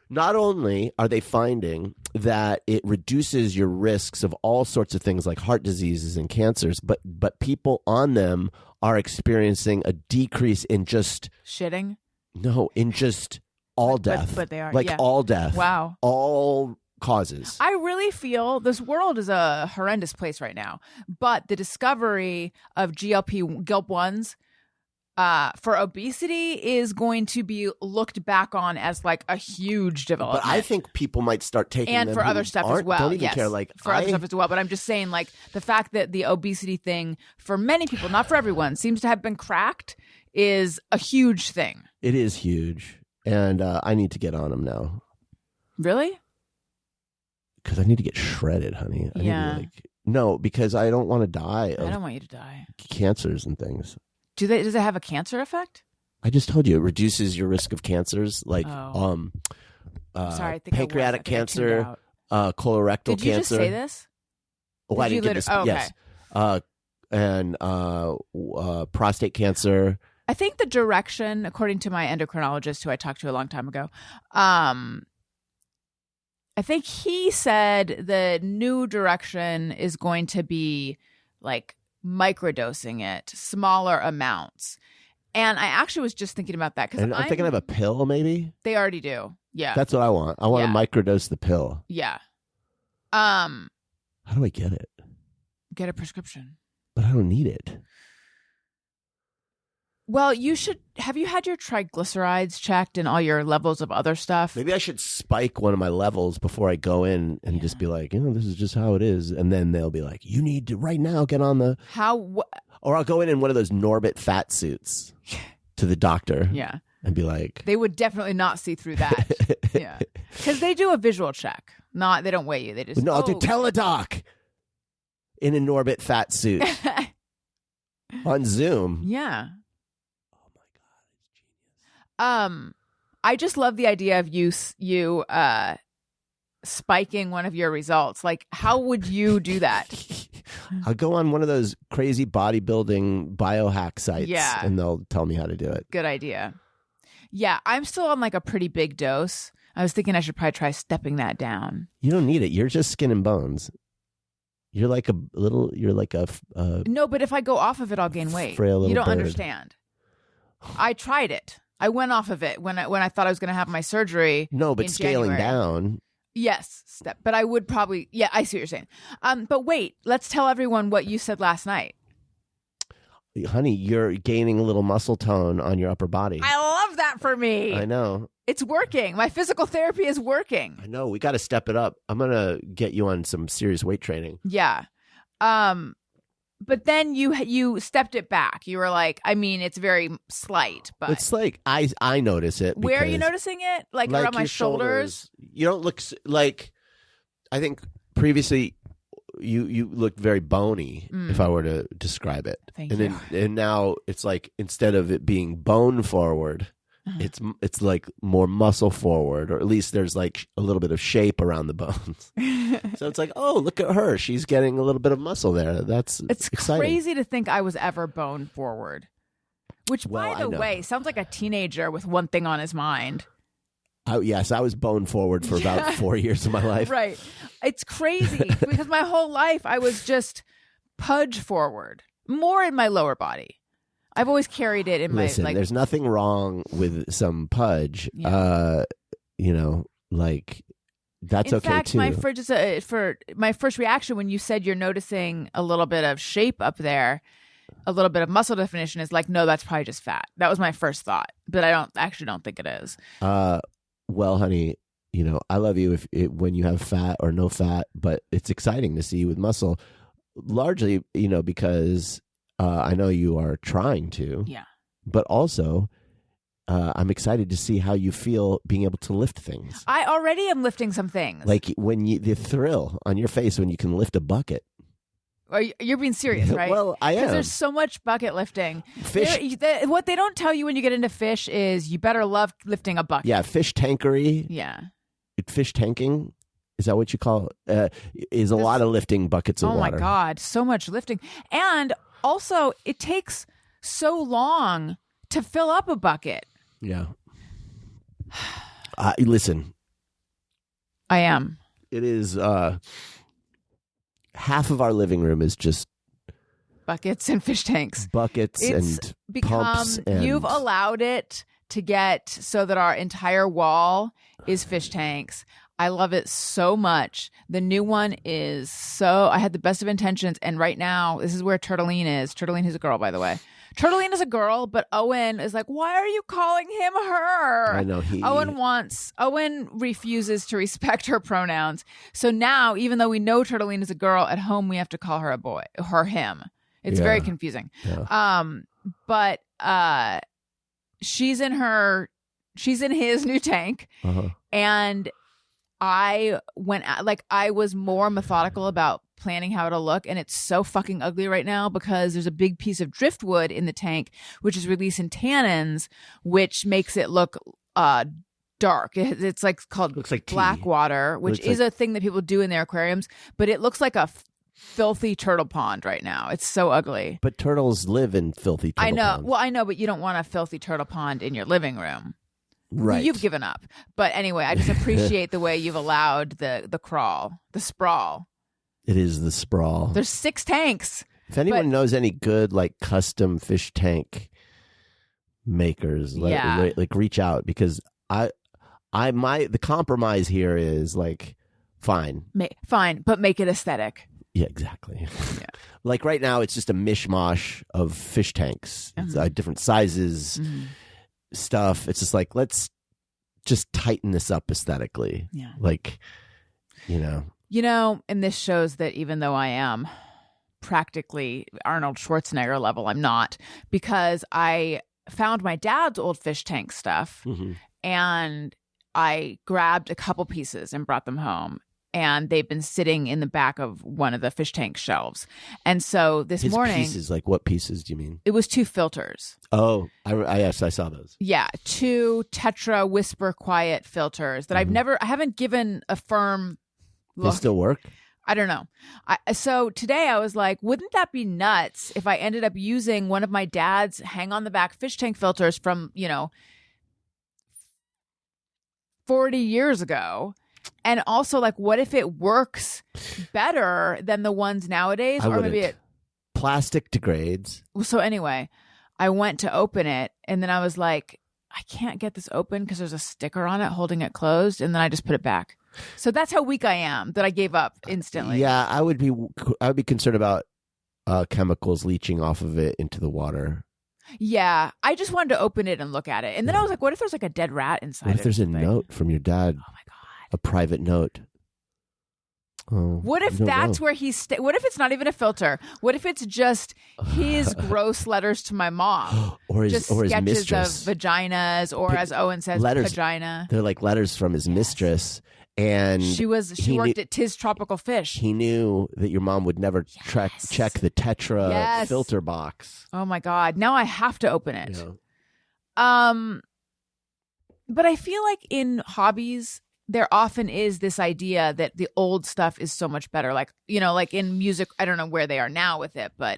Not only are they finding that it reduces your risks of all sorts of things like heart diseases and cancers, but people on them are experiencing a decrease in just... Shitting? No, in just... all death. But they are. Like all death. Wow. All causes. I really feel this world is a horrendous place right now. But the discovery of GLP-1s for obesity is going to be looked back on as like a huge development. But I think people might start taking them for other stuff as well. Don't even care. Like for other stuff as well. But I'm just saying, like, the fact that the obesity thing for many people, not for everyone, seems to have been cracked is a huge thing. It is huge. And I need to get on them now. Really? Because I need to get shredded, honey. No, because I don't want to die I of don't want you to die. cancers and things. Does it have a cancer effect? I just told you it reduces your risk of cancers, like Sorry, I think pancreatic I cancer, colorectal cancer. Did you just say this? Oh, I didn't give this. Okay. Yes, and prostate cancer. I think the direction, according to my endocrinologist, who I talked to a long time ago, I think he said the new direction is going to be like microdosing it, smaller amounts. And I actually was just thinking about that because I'm thinking of a pill, maybe. They already do. Yeah, that's what I want. I want to microdose the pill. Yeah. How do I get it? Get a prescription. But I don't need it. Well, you should. Have you had your triglycerides checked and all your levels of other stuff? Maybe I should spike one of my levels before I go in and just be like, this is just how it is. And then they'll be like, you need to right now get on the... Or I'll go in one of those Norbit fat suits to the doctor. Yeah. And be like... They would definitely not see through that. Yeah. Because they do a visual check. They don't weigh you. They just... No, to teledoc in a Norbit fat suit. On Zoom. Yeah. I just love the idea of you spiking one of your results. Like, how would you do that? I'll go on one of those crazy bodybuilding biohack sites, and they'll tell me how to do it. Good idea. Yeah, I'm still on like a pretty big dose. I was thinking I should probably try stepping that down. You don't need it. You're just skin and bones. You're like a No, but if I go off of it, I'll gain weight. Frail little You don't bird. understand. I tried it. I went off of it when I thought I was going to have my surgery. No, but in scaling January. down. Yes, but I would probably. Yeah, I see what you're saying. But wait, let's tell everyone what you said last night. Honey, you're gaining a little muscle tone on your upper body. I love that for me. I know. It's working. My physical therapy is working. I know. We got to step it up. I'm going to get you on some serious weight training. Yeah. But then you stepped it back. You were like, I mean, it's very slight, but it's like I notice it. Where are you noticing it? Like around my shoulders? You don't look like. I think previously you looked very bony. If I were to describe it, Thank you. And now it's like instead of it being bone forward, it's like more muscle forward, or at least there's like a little bit of shape around the bones. So it's like, oh, look at her. She's getting a little bit of muscle there. It's exciting. Crazy to think I was ever bone forward. Which, by the way, sounds like a teenager with one thing on his mind. Yes, I was bone forward for about 4 years of my life. Right. It's crazy because my whole life I was just pudge forward, more in my lower body. I've always carried it in Listen, my... there's nothing wrong with some pudge. Yeah. That's in okay fact, too. My first reaction when you said you're noticing a little bit of shape up there, a little bit of muscle definition, is like, no, that's probably just fat. That was my first thought, but I don't think it is. Well, honey, I love you when you have fat or no fat, but it's exciting to see you with muscle. Largely, because I know you are trying to. Yeah. But also, I'm excited to see how you feel being able to lift things. I already am lifting some things. Like the thrill on your face when you can lift a bucket. You're being serious, right? Well, I am. Because there's so much bucket lifting. Fish. What they don't tell you when you get into fish is you better love lifting a bucket. Yeah, fish tankery. Yeah. Fish tanking. Is that what you call it? Is a lot of lifting buckets of water. Oh, my God. So much lifting. And also, it takes so long to fill up a bucket. Yeah. Listen. I am. It is... half of our living room is just buckets and fish tanks. Buckets and pumps. And... You've allowed it to get so that our entire wall is fish tanks. I love it so much. The new one is I had the best of intentions. And right now, this is where Turtleine is. Turtleine is a girl, by the way. Turtleine is a girl, but Owen is like, why are you calling him her? I know Owen refuses to respect her pronouns. So now, even though we know Turtleine is a girl, at home we have to call her a boy or him. It's very confusing. Yeah. But she's in his new tank, and I was more methodical about planning how it'll look, and it's so fucking ugly right now because there's a big piece of driftwood in the tank, which is releasing tannins, which makes it look dark. It's like called black water, which is a thing that people do in their aquariums, but it looks like a filthy turtle pond right now. It's so ugly. But turtles live in filthy turtle ponds. Well, I know, but you don't want a filthy turtle pond in your living room. Right. You've given up. But anyway, I just appreciate the way you've allowed the crawl, the sprawl. It is the sprawl. There's 6 tanks. If anyone knows any good like custom fish tank makers, like reach out, because the compromise here is like fine, but make it aesthetic. Yeah, exactly. Yeah. Like right now, it's just a mishmash of fish tanks, different sizes. Stuff. It's just like, let's just tighten this up aesthetically. Yeah. Like, and this shows that even though I am practically Arnold Schwarzenegger level, I'm not, because I found my dad's old fish tank stuff and I grabbed a couple pieces and brought them home. And they've been sitting in the back of one of the fish tank shelves. And so this morning... pieces, like what pieces do you mean? It was 2 filters. Oh, I saw those. Yeah, 2 Tetra Whisper Quiet filters that I haven't given a firm look. They still work? I don't know. So today I was like, wouldn't that be nuts if I ended up using one of my dad's hang-on-the-back fish tank filters from, 40 years ago? And also, like, what if it works better than the ones nowadays? Or maybe plastic degrades. So anyway, I went to open it, and then I was like, I can't get this open because there's a sticker on it holding it closed, and then I just put it back. So that's how weak I am that I gave up instantly. Yeah, I would be concerned about chemicals leaching off of it into the water. Yeah, I just wanted to open it and look at it, and then I was like, what if there's like a dead rat inside? What if there's a note from your dad? Oh my god. A private note. Oh, what if that's where he's what if it's not even a filter? What if it's just his gross letters to my mom? or his sketches mistress. of vaginas, or as Owen says, vagina. They're like letters from his mistress. And she worked at Tiz Tropical Fish. He knew that your mom would never check the Tetra filter box. Oh my god. Now I have to open it. Yeah. But I feel like in hobbies there often is this idea that the old stuff is so much better. Like, like in music, I don't know where they are now with it, but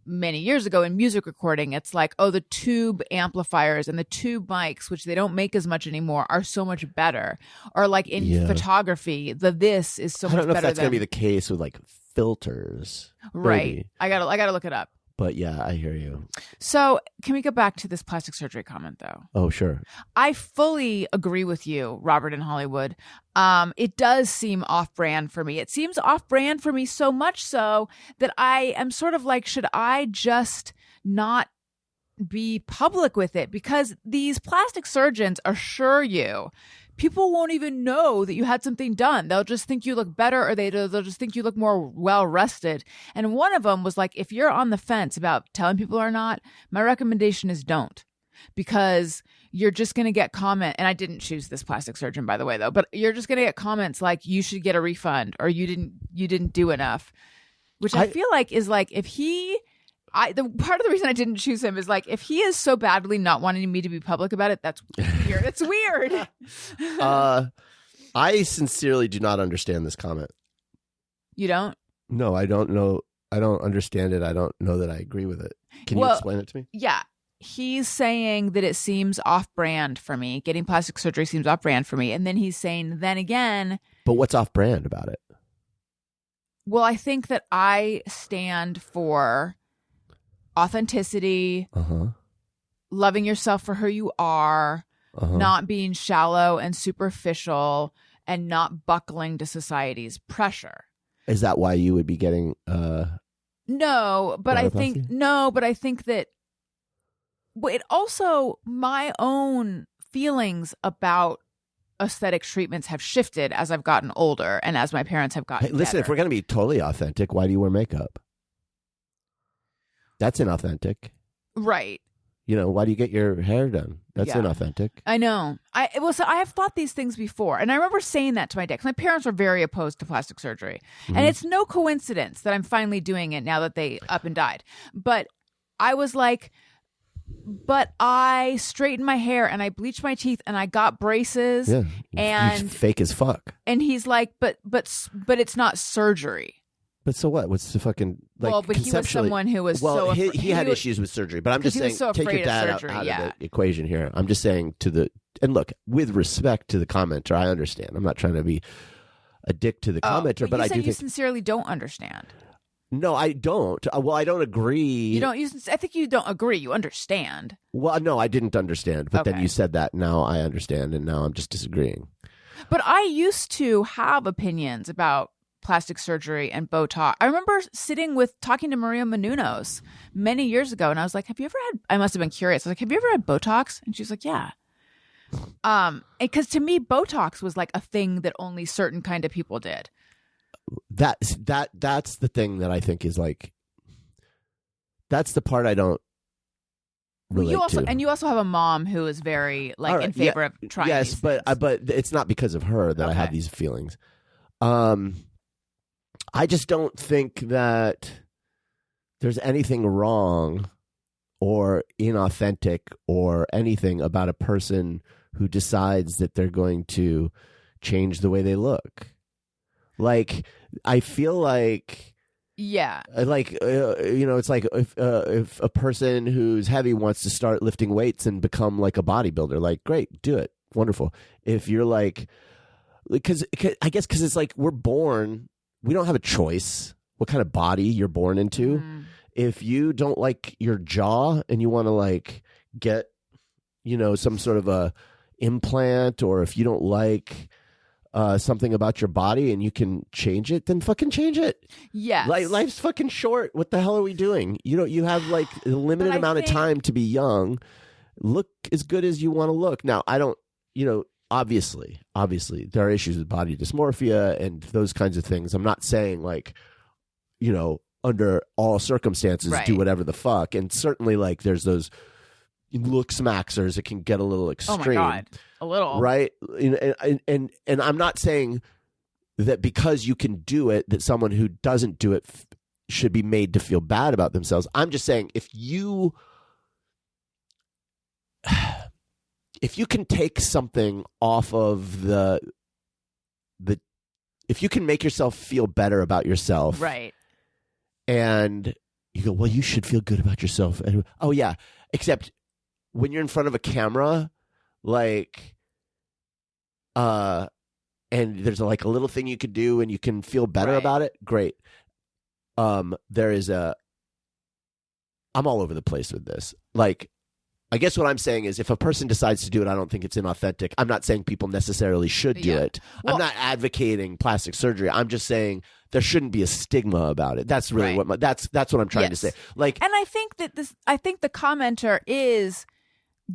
many years ago in music recording, it's like, oh, the tube amplifiers and the tube mics, which they don't make as much anymore, are so much better. Or like in photography, this is so much better. I don't know if that's going to be the case with like filters. Right. Maybe. I gotta look it up. But yeah, I hear you. So can we go back to this plastic surgery comment, though? Oh, sure. I fully agree with you, Robert in Hollywood. It does seem off-brand for me. It seems off-brand for me so much so that I am sort of like, should I just not be public with it? Because these plastic surgeons assure you people won't even know that you had something done. They'll just think you look better, or they'll just think you look more well-rested. And one of them was like, if you're on the fence about telling people or not, my recommendation is don't. Because you're just going to get comment. And I didn't choose this plastic surgeon, by the way, though. But you're just going to get comments like, you should get a refund, or you didn't do enough. Which I feel like is like, if he... the part of the reason I didn't choose him is like, if he is so badly not wanting me to be public about it, that's weird. It's weird. I sincerely do not understand this comment. You don't? No, I don't know. I don't understand it. I don't know that I agree with it. Can you explain it to me? Yeah. He's saying that it seems off-brand for me. Getting plastic surgery seems off-brand for me. And then he's saying, then again... But what's off-brand about it? Well, I think that I stand for... authenticity, loving yourself for who you are, not being shallow and superficial, and not buckling to society's pressure. Is that why you would be getting No, but I think that it also, my own feelings about aesthetic treatments have shifted as I've gotten older and as my parents have gotten listen, better. If we're going to be totally authentic, why do you wear makeup? That's inauthentic. Right. Why do you get your hair done? That's inauthentic. I know. So I have thought these things before, and I remember saying that to my dad. 'Cause my parents were very opposed to plastic surgery, and it's no coincidence that I'm finally doing it now that they up and died. But I was like, but I straightened my hair and I bleached my teeth and I got braces. Yeah, and you're fake as fuck. And he's like, but it's not surgery. But so what? What's the fucking like? Well, but he was someone who was so he had issues with surgery. But I'm just saying, take your dad out of the equation here. I'm just saying and look, with respect to the commenter, I understand. I'm not trying to be a dick to the commenter, but I do think you sincerely don't understand. No, I don't. Well, I don't agree. You don't. I think you don't agree. You understand. Well, no, I didn't understand. But then you said that. Now I understand, and now I'm just disagreeing. But I used to have opinions about plastic surgery and Botox. I remember talking to Maria Menounos many years ago, and I was like, "Have you ever had?" I must have been curious. I was like, "Have you ever had Botox?" And she's like, "Yeah." Because to me, Botox was like a thing that only certain kind of people did. That's the thing that I think is like, that's the part I don't relate to. And you also have a mom who is very in favor of trying. Yes, but it's not because of her that I have these feelings. I just don't think that there's anything wrong or inauthentic or anything about a person who decides that they're going to change the way they look. Like, I feel like, it's like if a person who's heavy wants to start lifting weights and become like a bodybuilder, like, great, do it, wonderful. If you're like, because it's like we're born, we don't have a choice what kind of body you're born into. If you don't like your jaw and you want to like get, some sort of a implant, or if you don't like something about your body and you can change it, then fucking change it. Yes. Like, life's fucking short. What the hell are we doing? You have like a limited amount of time to be young. Look as good as you want to look. Now, I don't, obviously there are issues with body dysmorphia and those kinds of things. I'm not saying like, under all circumstances, do whatever the fuck. And certainly like there's those look smaxers that can get a little extreme. Oh my God. A little. Right? And I'm not saying that because you can do it, that someone who doesn't do it should be made to feel bad about themselves. I'm just saying, if you can take something off of if you can make yourself feel better about yourself. Right. And you go, well, you should feel good about yourself. And, oh yeah. Except when you're in front of a camera, like, and there's like a little thing you could do and you can feel better about it. Great. I'm all over the place with this. Like, I guess what I'm saying is, if a person decides to do it, I don't think it's inauthentic. I'm not saying people necessarily should do it. Well, I'm not advocating plastic surgery. I'm just saying there shouldn't be a stigma about it. That's really that's what I'm trying to say. Like, and I think the commenter is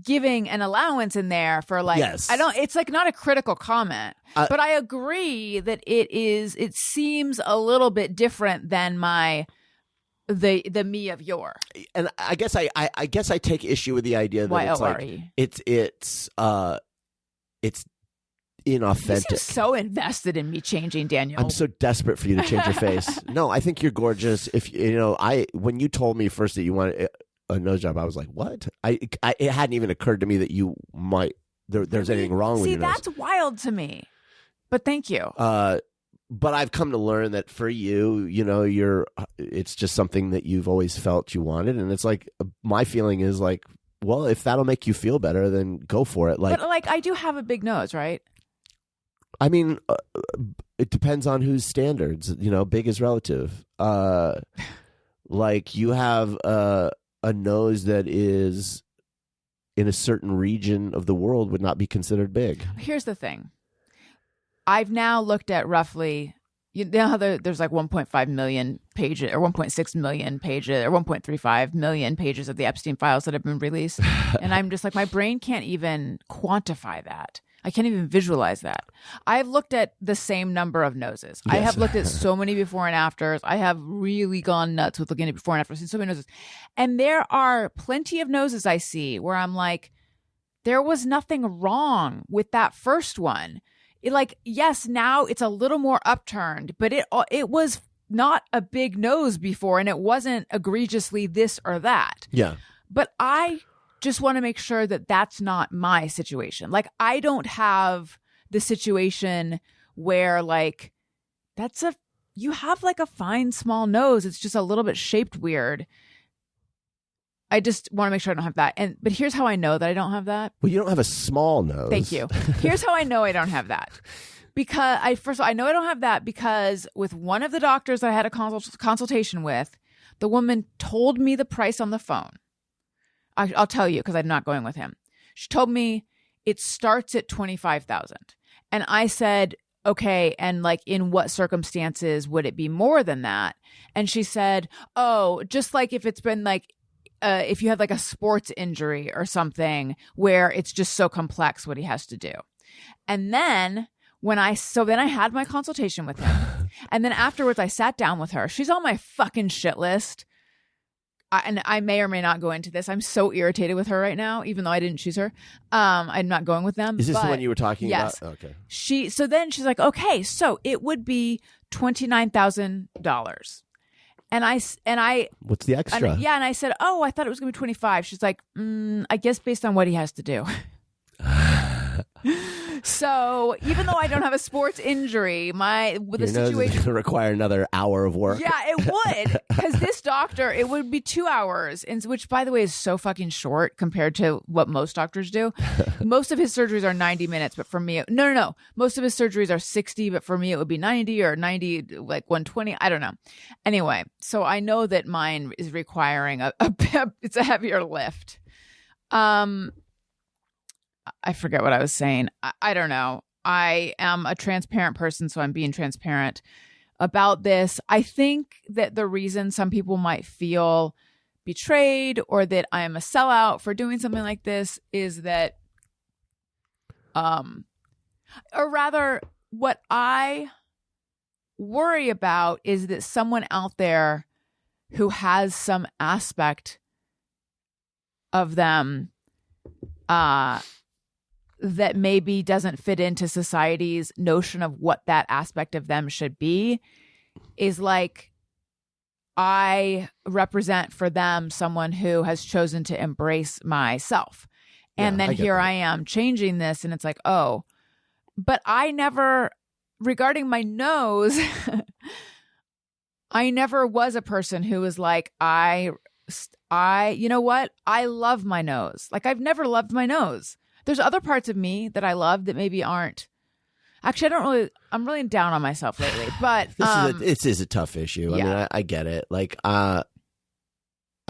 giving an allowance in there for like, it's like not a critical comment, but I agree that it seems a little bit different than the me of yore. And I guess I take issue with the idea that it's inauthentic. You're so invested in me changing, Daniel. I'm so desperate for you to change your face. No, I think you're gorgeous. If when you told me first that you wanted a nose job, I was like, what? It hadn't even occurred to me that you might there's anything wrong with your nose. See, that's wild to me. But thank you. But I've come to learn that for you, it's just something that you've always felt you wanted. And it's like, my feeling is like, well, if that'll make you feel better, then go for it. Like, but like, I do have a big nose, right? I mean, it depends on whose standards, big is relative. Like, you have a nose that is in a certain region of the world would not be considered big. Here's the thing. I've now looked at roughly, how there's like 1.5 million pages or 1.6 million pages or 1.35 million pages of the Epstein files that have been released. And I'm just like, my brain can't even quantify that. I can't even visualize that. I've looked at the same number of noses. Yes. I have looked at so many before and afters. I have really gone nuts with looking at before and after. I've seen so many noses. And there are plenty of noses I see where I'm like, there was nothing wrong with that first one. Yes, now it's a little more upturned, but it was not a big nose before, and it wasn't egregiously this or that. Yeah. But I just want to make sure that that's not my situation. Like, I don't have the situation where you have like a fine small nose. It's just a little bit shaped weird. I just want to make sure I don't have that. But here's how I know that I don't have that. Well, you don't have a small nose. Thank you. Here's how I know I don't have that. Because I know I don't have that because with one of the doctors that I had a consultation with, the woman told me the price on the phone. I'll tell you because I'm not going with him. She told me it starts at $25,000. And I said, okay, and like in what circumstances would it be more than that? And she said, oh, just like if it's been like, if you had like a sports injury or something where it's just so complex what he has to do. And then then I had my consultation with him. And then afterwards I sat down with her. She's on my fucking shit list. And I may or may not go into this. I'm so irritated with her right now, even though I didn't choose her. I'm not going with them. Is this the one you were talking about? Yes. Okay. So then she's like, okay, so it would be $29,000. And I what's the extra? And I said, oh, I thought it was going to be 25. She's like, I guess based on what he has to do. So even though I don't have a sports injury, the situation is going to require another hour of work. Yeah, it would, because this doctor, it would be 2 hours, which by the way is so fucking short compared to what most doctors do. Most of his surgeries are 90 minutes, but for me, no. Most of his surgeries are 60, but for me it would be 90 or 90, like 120. I don't know. Anyway, so I know that mine is requiring it's a heavier lift. I forget what I was saying. I don't know. I am a transparent person, so I'm being transparent about this. I think that the reason some people might feel betrayed or that I am a sellout for doing something like this is that, or rather, what I worry about is that someone out there who has some aspect of them, that maybe doesn't fit into society's notion of what that aspect of them should be is like, I represent for them someone who has chosen to embrace myself. And then here I am changing this. And it's like, oh, but I never, regarding my nose, I never was a person who was like, you know what? I love my nose. Like, I've never loved my nose. There's other parts of me that I love that maybe aren't. Actually, I'm really down on myself lately, but this is a tough issue. Yeah. I mean, I get it. Like, I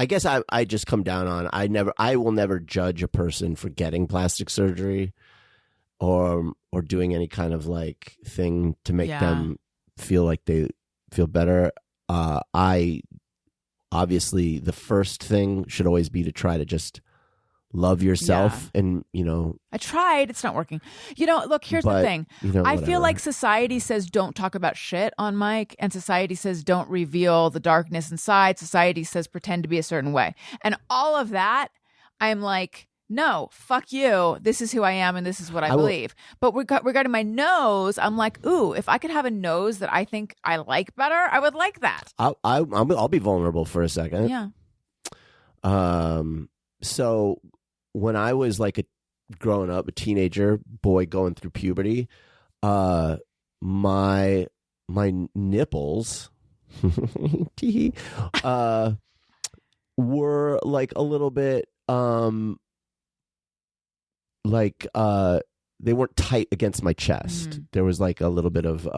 guess I just come down on, I will never judge a person for getting plastic surgery or doing any kind of like thing to make them feel like they feel better. Obviously the first thing should always be to try to just love yourself. And I tried, it's not working. Look, here's the thing. I feel like society says don't talk about shit on mic, and society says don't reveal the darkness inside. Society says pretend to be a certain way, and all of that, I'm like, no, fuck you, this is who I am and this is what I believe. But regarding my nose, I'm like, ooh, if I could have a nose that I think I like better, I would like that. I'll be vulnerable for a second. Yeah. So when I was like growing up, a teenager boy going through puberty, my nipples were like a little bit they weren't tight against my chest. Mm. There was like a little bit of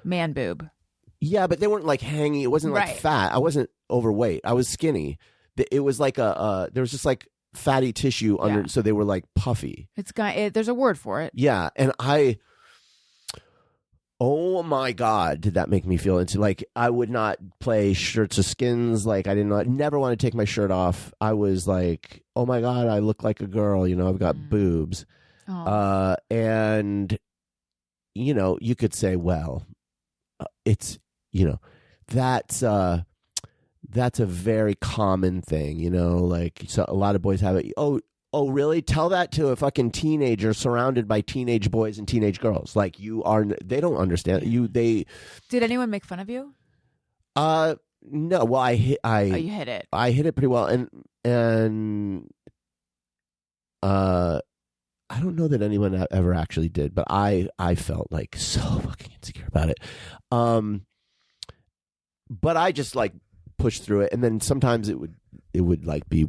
man boob. Yeah, but they weren't like hanging. It wasn't like fat. I wasn't overweight. I was skinny. It was like there was just like fatty tissue under, so they were like puffy. There's a word for it. Yeah, and oh my God, did that make me feel into, like, I would not play Shirts of Skins. Like, I never want to take my shirt off. I was like, oh my God, I look like a girl. I've got boobs. And, you could say, well, it's, that's a very common thing, like so a lot of boys have it. Oh, really? Tell that to a fucking teenager surrounded by teenage boys and teenage girls. Like they don't understand you. Did anyone make fun of you? No. Well, you hit it. I hit it pretty well. And I don't know that anyone ever actually did, but I felt like so fucking insecure about it. But I just like pushed through it, and then sometimes it would like be,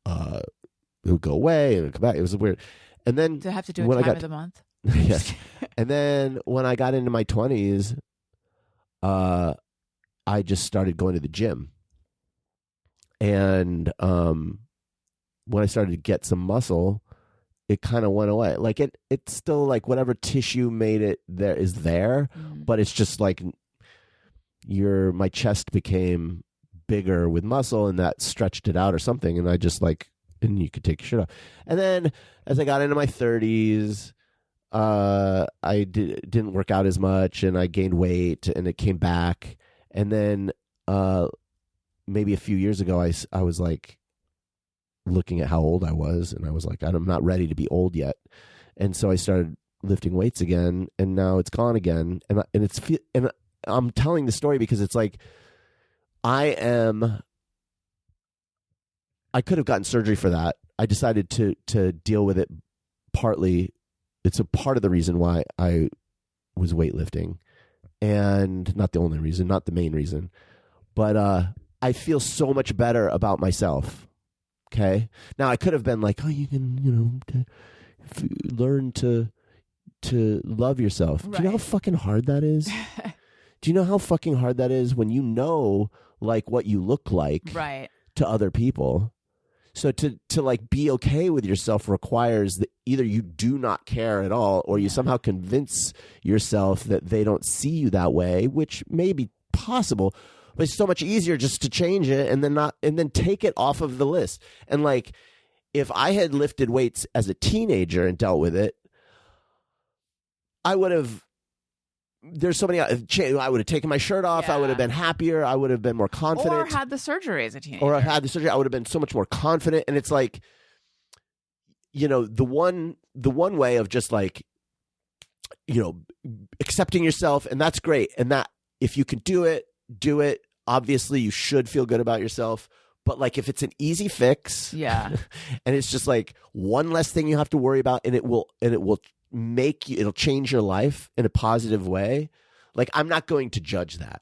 it would go away and it would come back. It was weird. And then to have to do a time of the month. Yes. And then when I got into my 20s, I just started going to the gym, and when I started to get some muscle, it kind of went away. Like it's still like whatever tissue made it there is there, but it's just like my chest became bigger with muscle, and that stretched it out or something. And I just and you could take your shirt off. And then as I got into my 30s, I didn't work out as much, and I gained weight, and it came back. And then maybe a few years ago, I was like looking at how old I was, and I was like, I'm not ready to be old yet. And so I started lifting weights again, and now it's gone again. And I'm telling the story because it's like I could have gotten surgery for that. I decided to deal with it partly. It's a part of the reason why I was weightlifting, and not the only reason, not the main reason. But I feel so much better about myself. Okay. Now I could have been like, oh, you can, learn to love yourself. Right. Do you know how fucking hard that is? Do you know how fucking hard that is when you know like what you look like right. to other people? So to like be okay with yourself requires that either you do not care at all, or you somehow convince yourself that they don't see you that way, which may be possible. But it's so much easier just to change it and then take it off of the list. And like, if I had lifted weights as a teenager and dealt with it, I would have. There's so many. I would have taken my shirt off. Yeah. I would have been happier. I would have been more confident. Or had the surgery as a teenager. Or I had the surgery. I would have been so much more confident. And it's like, the one way of just like, accepting yourself, and that's great. And that if you can do it. Obviously, you should feel good about yourself. But like, if it's an easy fix, and it's just like one less thing you have to worry about, and it will it'll change your life in a positive way. Like, I'm not going to judge that.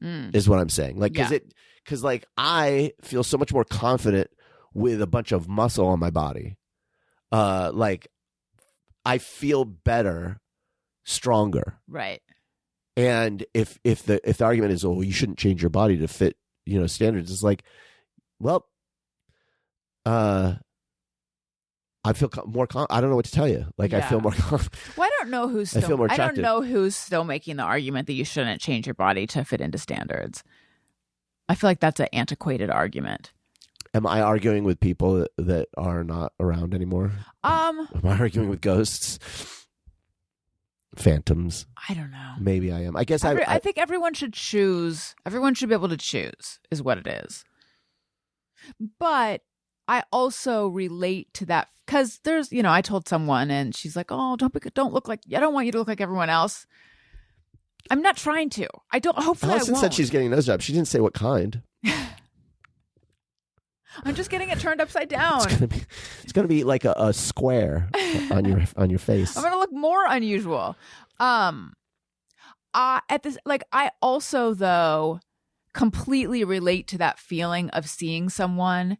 Is what I'm saying. Like, because like I feel so much more confident with a bunch of muscle on my body. Like, I feel better, stronger, right. And if the argument is, oh, you shouldn't change your body to fit, standards, it's like, well, I feel more. I don't know what to tell you. Like, I feel more. Well, I don't know who's. I feel more attractive. I don't know who's still making the argument that you shouldn't change your body to fit into standards. I feel like that's an antiquated argument. Am I arguing with people that are not around anymore? Am I arguing with ghosts? Phantoms? I don't know. Maybe I am. I guess I think everyone should choose. Everyone should be able to choose, is what it is. But I also relate to that because there's, I told someone and she's like, oh, don't look like, I don't want you to look like everyone else. I'm not trying to. I don't. Hopefully, Alison said she's getting a nose job. She didn't say what kind. I'm just getting it turned upside down. It's gonna be like a square on your face. I'm gonna look more unusual. At this, like, I also though completely relate to that feeling of seeing someone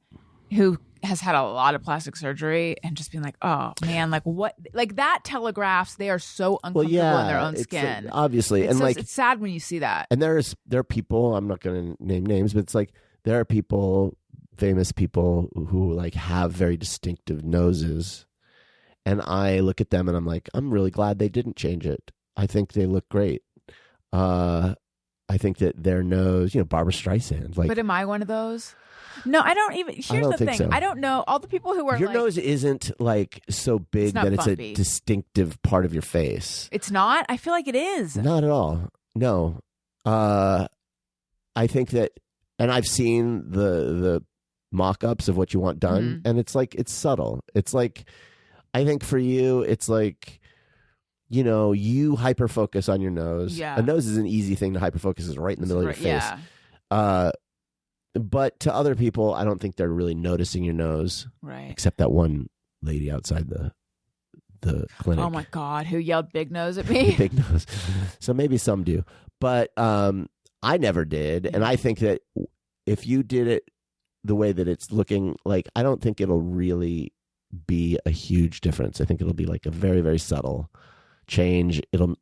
who has had a lot of plastic surgery and just being like, oh man, like what, like that telegraphs they are so uncomfortable in their own skin. Obviously, and like it's sad when you see that. And there are people, I'm not gonna name names, but it's like there are people. Famous people who like have very distinctive noses, and I look at them and I'm like, I'm really glad they didn't change it. I think they look great. I I think that their nose, Barbara Streisand. But am I one of those? No, I don't even. Here's the thing. So. I don't know. All the people who are your nose isn't like so big that it's bumpy. A distinctive part of your face. It's not? I feel like it is. Not at all. No. I think that, and I've seen the mock-ups of what you want done, and it's like, it's subtle. It's like, I think for you, it's like, you hyper-focus on your nose. Yeah. A nose is an easy thing to hyper-focus. It's right in the middle of your face. Yeah. But to other people, I don't think they're really noticing your nose. Right. Except that one lady outside the clinic. Oh my God, who yelled big nose at me? Big nose. So maybe some do. But I never did. And I think that if you did it the way that it's looking, like, I don't think it'll really be a huge difference. I think it'll be like a very, very subtle change. It'll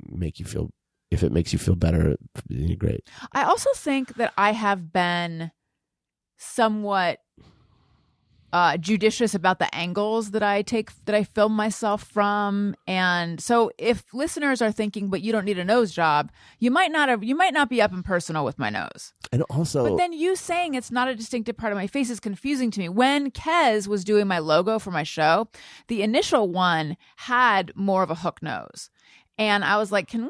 make you feel, if it makes you feel better, great. I also think that I have been somewhat judicious about the angles that I film myself from. And so if listeners are thinking, but you don't need a nose job, you might not be up and personal with my nose. And also, but then you saying it's not a distinctive part of my face is confusing to me. When Kez was doing my logo for my show, the initial one had more of a hook nose. And I was like, can we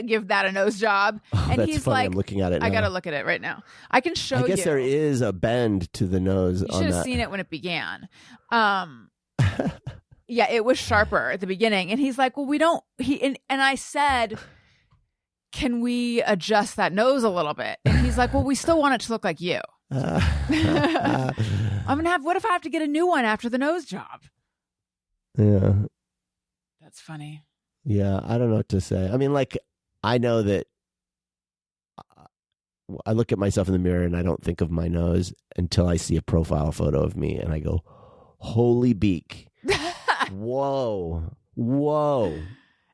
give that a nose job? And that's he's funny. like, I'm looking at it now. I got to look at it right now. I can show you. I guess there is a bend to the nose. You should have seen it when it began. Yeah, it was sharper at the beginning. And he's like, well, we don't. And I said, can we adjust that nose a little bit? And he's like, well, we still want it to look like you. I'm going to have, what if I have to get a new one after the nose job? Yeah. That's funny. Yeah, I don't know what to say. I mean, like, I know that I look at myself in the mirror and I don't think of my nose until I see a profile photo of me and I go, holy beak. Whoa.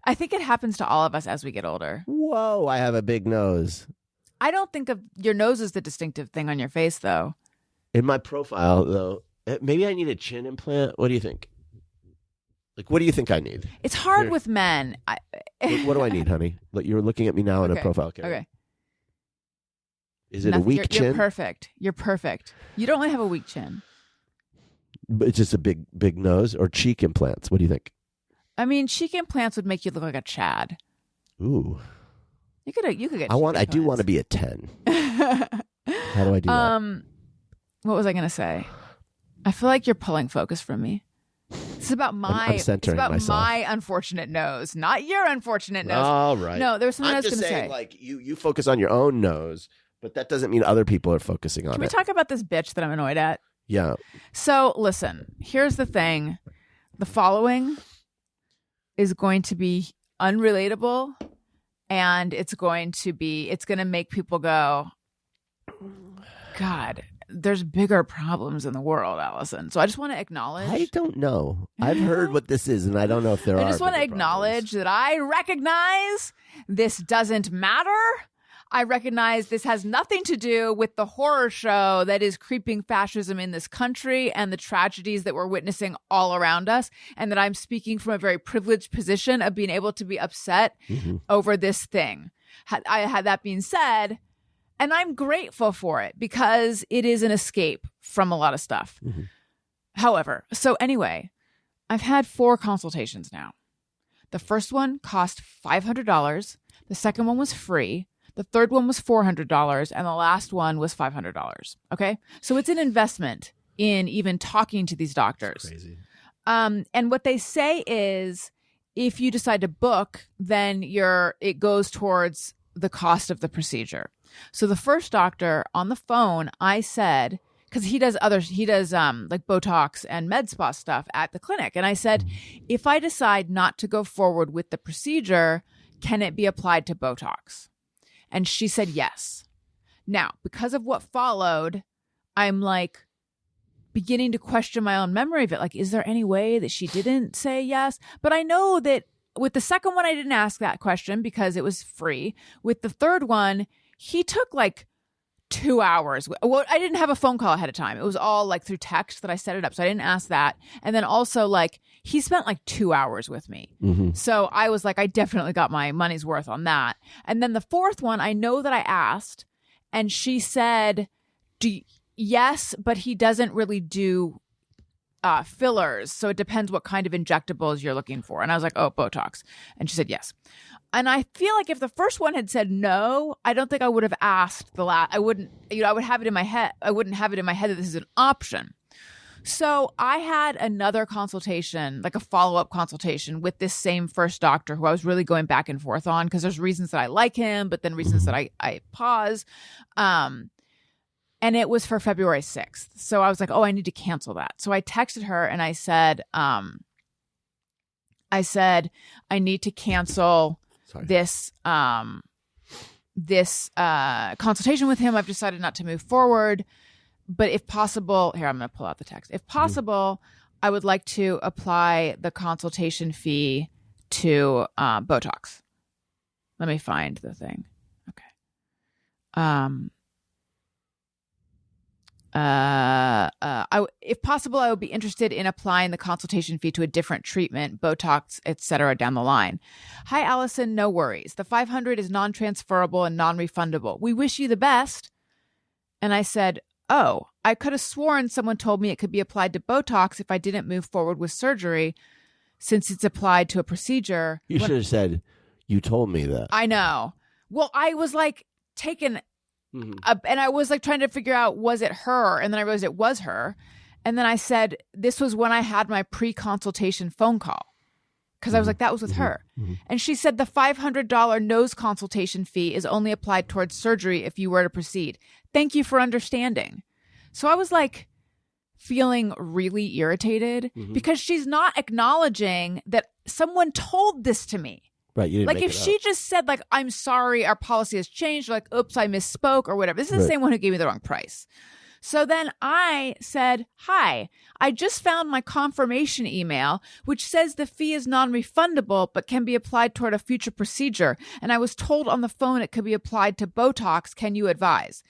I think it happens to all of us as we get older. Whoa, I have a big nose. I don't think of your nose as the distinctive thing on your face, though. In my profile, though, maybe I need a chin implant. What do you think? Like, what do you think I need? It's hard with men. What do I need, honey? You're looking at me now in a profile. Okay. Is it a weak chin? You're perfect. You're perfect. You don't really have a weak chin. But it's just a big nose or cheek implants. What do you think? I mean, cheek implants would make you look like a Chad. Ooh. You could get. I do want to be a 10. How do I do that? What was I going to say? I feel like you're pulling focus from me. It's about I'm centering myself. My unfortunate nose, not your unfortunate nose. All right. No, there was something I was going to say. I'm just saying, like, you focus on your own nose, but that doesn't mean other people are focusing on it. Can we talk about this bitch that I'm annoyed at? Yeah. So, listen, here's the thing. The following is going to be unrelatable, and it's going to make people go, God, there's bigger problems in the world, Alison. So I just want to acknowledge. I don't know. I've heard what this is, and I don't know if there are. I just want to acknowledge that I recognize this doesn't matter. I recognize this has nothing to do with the horror show that is creeping fascism in this country and the tragedies that we're witnessing all around us, and that I'm speaking from a very privileged position of being able to be upset over this thing. Had that being said, and I'm grateful for it because it is an escape from a lot of stuff. However, so anyway, I've had 4 consultations now. The first one cost $500. The second one was free. The third one was $400. And the last one was $500. Okay. So it's an investment in even talking to these doctors. That's crazy. And what they say is if you decide to book, then it goes towards the cost of the procedure. So the first doctor on the phone, I said, because he does like Botox and med spa stuff at the clinic. And I said, if I decide not to go forward with the procedure, can it be applied to Botox? And she said yes. Now, because of what followed, I'm like beginning to question my own memory of it. Like, is there any way that she didn't say yes? But I know that with the second one, I didn't ask that question because it was free. With the third one, he took like 2 hours. Well, I didn't have a phone call ahead of time. It was all like through text that I set it up. So I didn't ask that. And then also like he spent like 2 hours with me. Mm-hmm. So I was like, I definitely got my money's worth on that. And then the fourth one, I know that I asked and she said, yes, but he doesn't really do fillers. So it depends what kind of injectables you're looking for. And I was like, oh, Botox. And she said, yes. And I feel like if the first one had said no, I don't think I would have asked the last. I wouldn't, I would have it in my head. I wouldn't have it in my head that this is an option. So I had another consultation, like a follow-up consultation with this same first doctor who I was really going back and forth on because there's reasons that I like him, but then reasons that I pause. And it was for February 6th. So I was like, oh, I need to cancel that. So I texted her and I said, I need to cancel this consultation with him. I've decided not to move forward, but if possible, here, I'm going to pull out the text. If possible, I would like to apply the consultation fee to Botox. Let me find the thing. Okay. If possible, I would be interested in applying the consultation fee to a different treatment, Botox, etc. down the line. Hi, Alison. No worries. The $500 is non-transferable and non-refundable. We wish you the best. And I said, oh, I could have sworn someone told me it could be applied to Botox if I didn't move forward with surgery, since it's applied to a procedure. You should have said, you told me that. I know. Well, I was like taken. And I was like trying to figure out, was it her? And then I realized it was her. And then I said, this was when I had my pre-consultation phone call. Because I was like, that was with her. And she said the $500 nose consultation fee is only applied towards surgery if you were to proceed. Thank you for understanding. So I was like feeling really irritated because she's not acknowledging that someone told this to me. Right, you didn't like make if it she up. just said like, I'm sorry, our policy has changed, like, oops, I misspoke or whatever. This is the same one who gave me the wrong price. So then I said, hi, I just found my confirmation email, which says the fee is non-refundable, but can be applied toward a future procedure. And I was told on the phone it could be applied to Botox. Can you advise?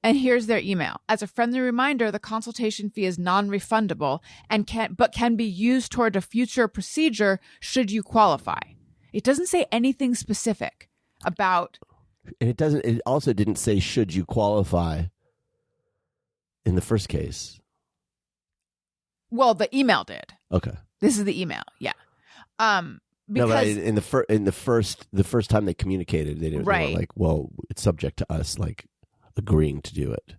And here's their email. As a friendly reminder, the consultation fee is non-refundable and can be used toward a future procedure should you qualify. It doesn't say anything specific about. And it also didn't say, should you qualify in the first case. Well, the email did. Okay. This is the email. Yeah. Because no, but in the first time they communicated, they were like, well, it's subject to us like agreeing to do it.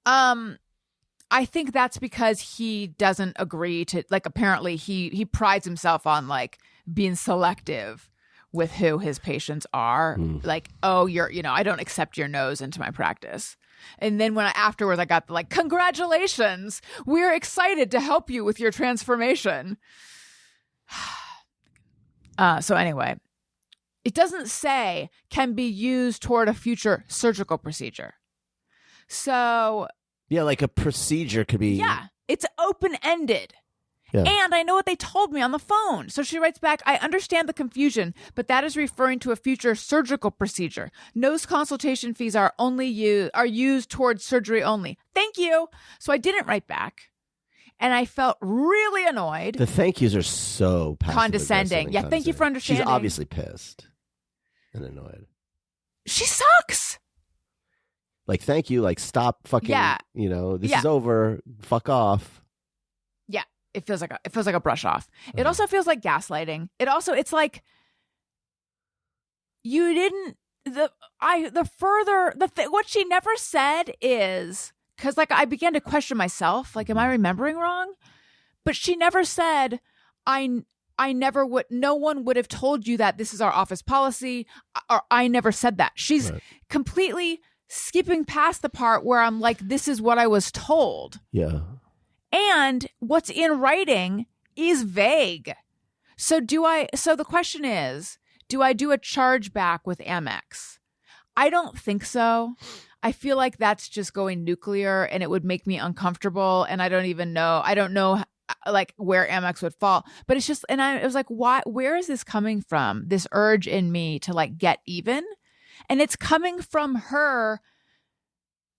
I think that's because he doesn't agree to, like, apparently he prides himself on like being selective with who his patients are. Like, oh, I don't accept your nose into my practice. And then afterwards I got the like, congratulations, we're excited to help you with your transformation. So anyway, it doesn't say can be used toward a future surgical procedure. So yeah, like a procedure could be. Yeah, it's open-ended. Yeah. And I know what they told me on the phone. So she writes back, I understand the confusion, but that is referring to a future surgical procedure. Nose consultation fees are used towards surgery only. Thank you. So I didn't write back. And I felt really annoyed. The thank yous are so condescending. Yeah, thank you for understanding. She's obviously pissed and annoyed. She sucks. Like, thank you. Like, stop fucking, this is over. Fuck off. Yeah. It feels like a brush off. It also feels like gaslighting. It's like you didn't what she never said is, because like I began to question myself, like, am I remembering wrong? But she never said, I never would, no one would have told you that this is our office policy, or I never said that. She's completely skipping past the part where I'm like, this is what I was told. Yeah. And what's in writing is vague. So the question is, do I do a chargeback with Amex? I don't think so. I feel like that's just going nuclear and it would make me uncomfortable. And I don't know like where Amex would fall, but it's just, and it was like, where is this coming from? This urge in me to like get even. And it's coming from her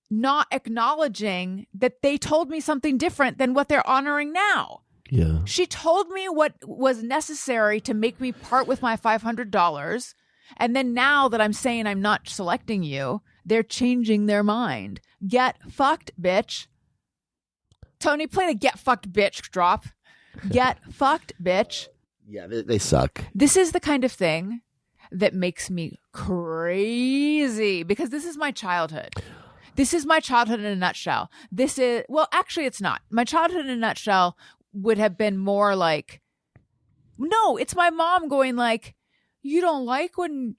not acknowledging that they told me something different than what they're honoring now. Yeah. She told me what was necessary to make me part with my $500. And then now that I'm saying I'm not selecting you, they're changing their mind. Get fucked, bitch. Tony, play the get fucked, bitch drop. Get fucked, bitch. Yeah, they suck. This is the kind of thing that makes me crazy because this is my childhood. This is my childhood in a nutshell. This is, well, actually, it's not. My childhood in a nutshell would have been more like, no, it's my mom going like, you don't like when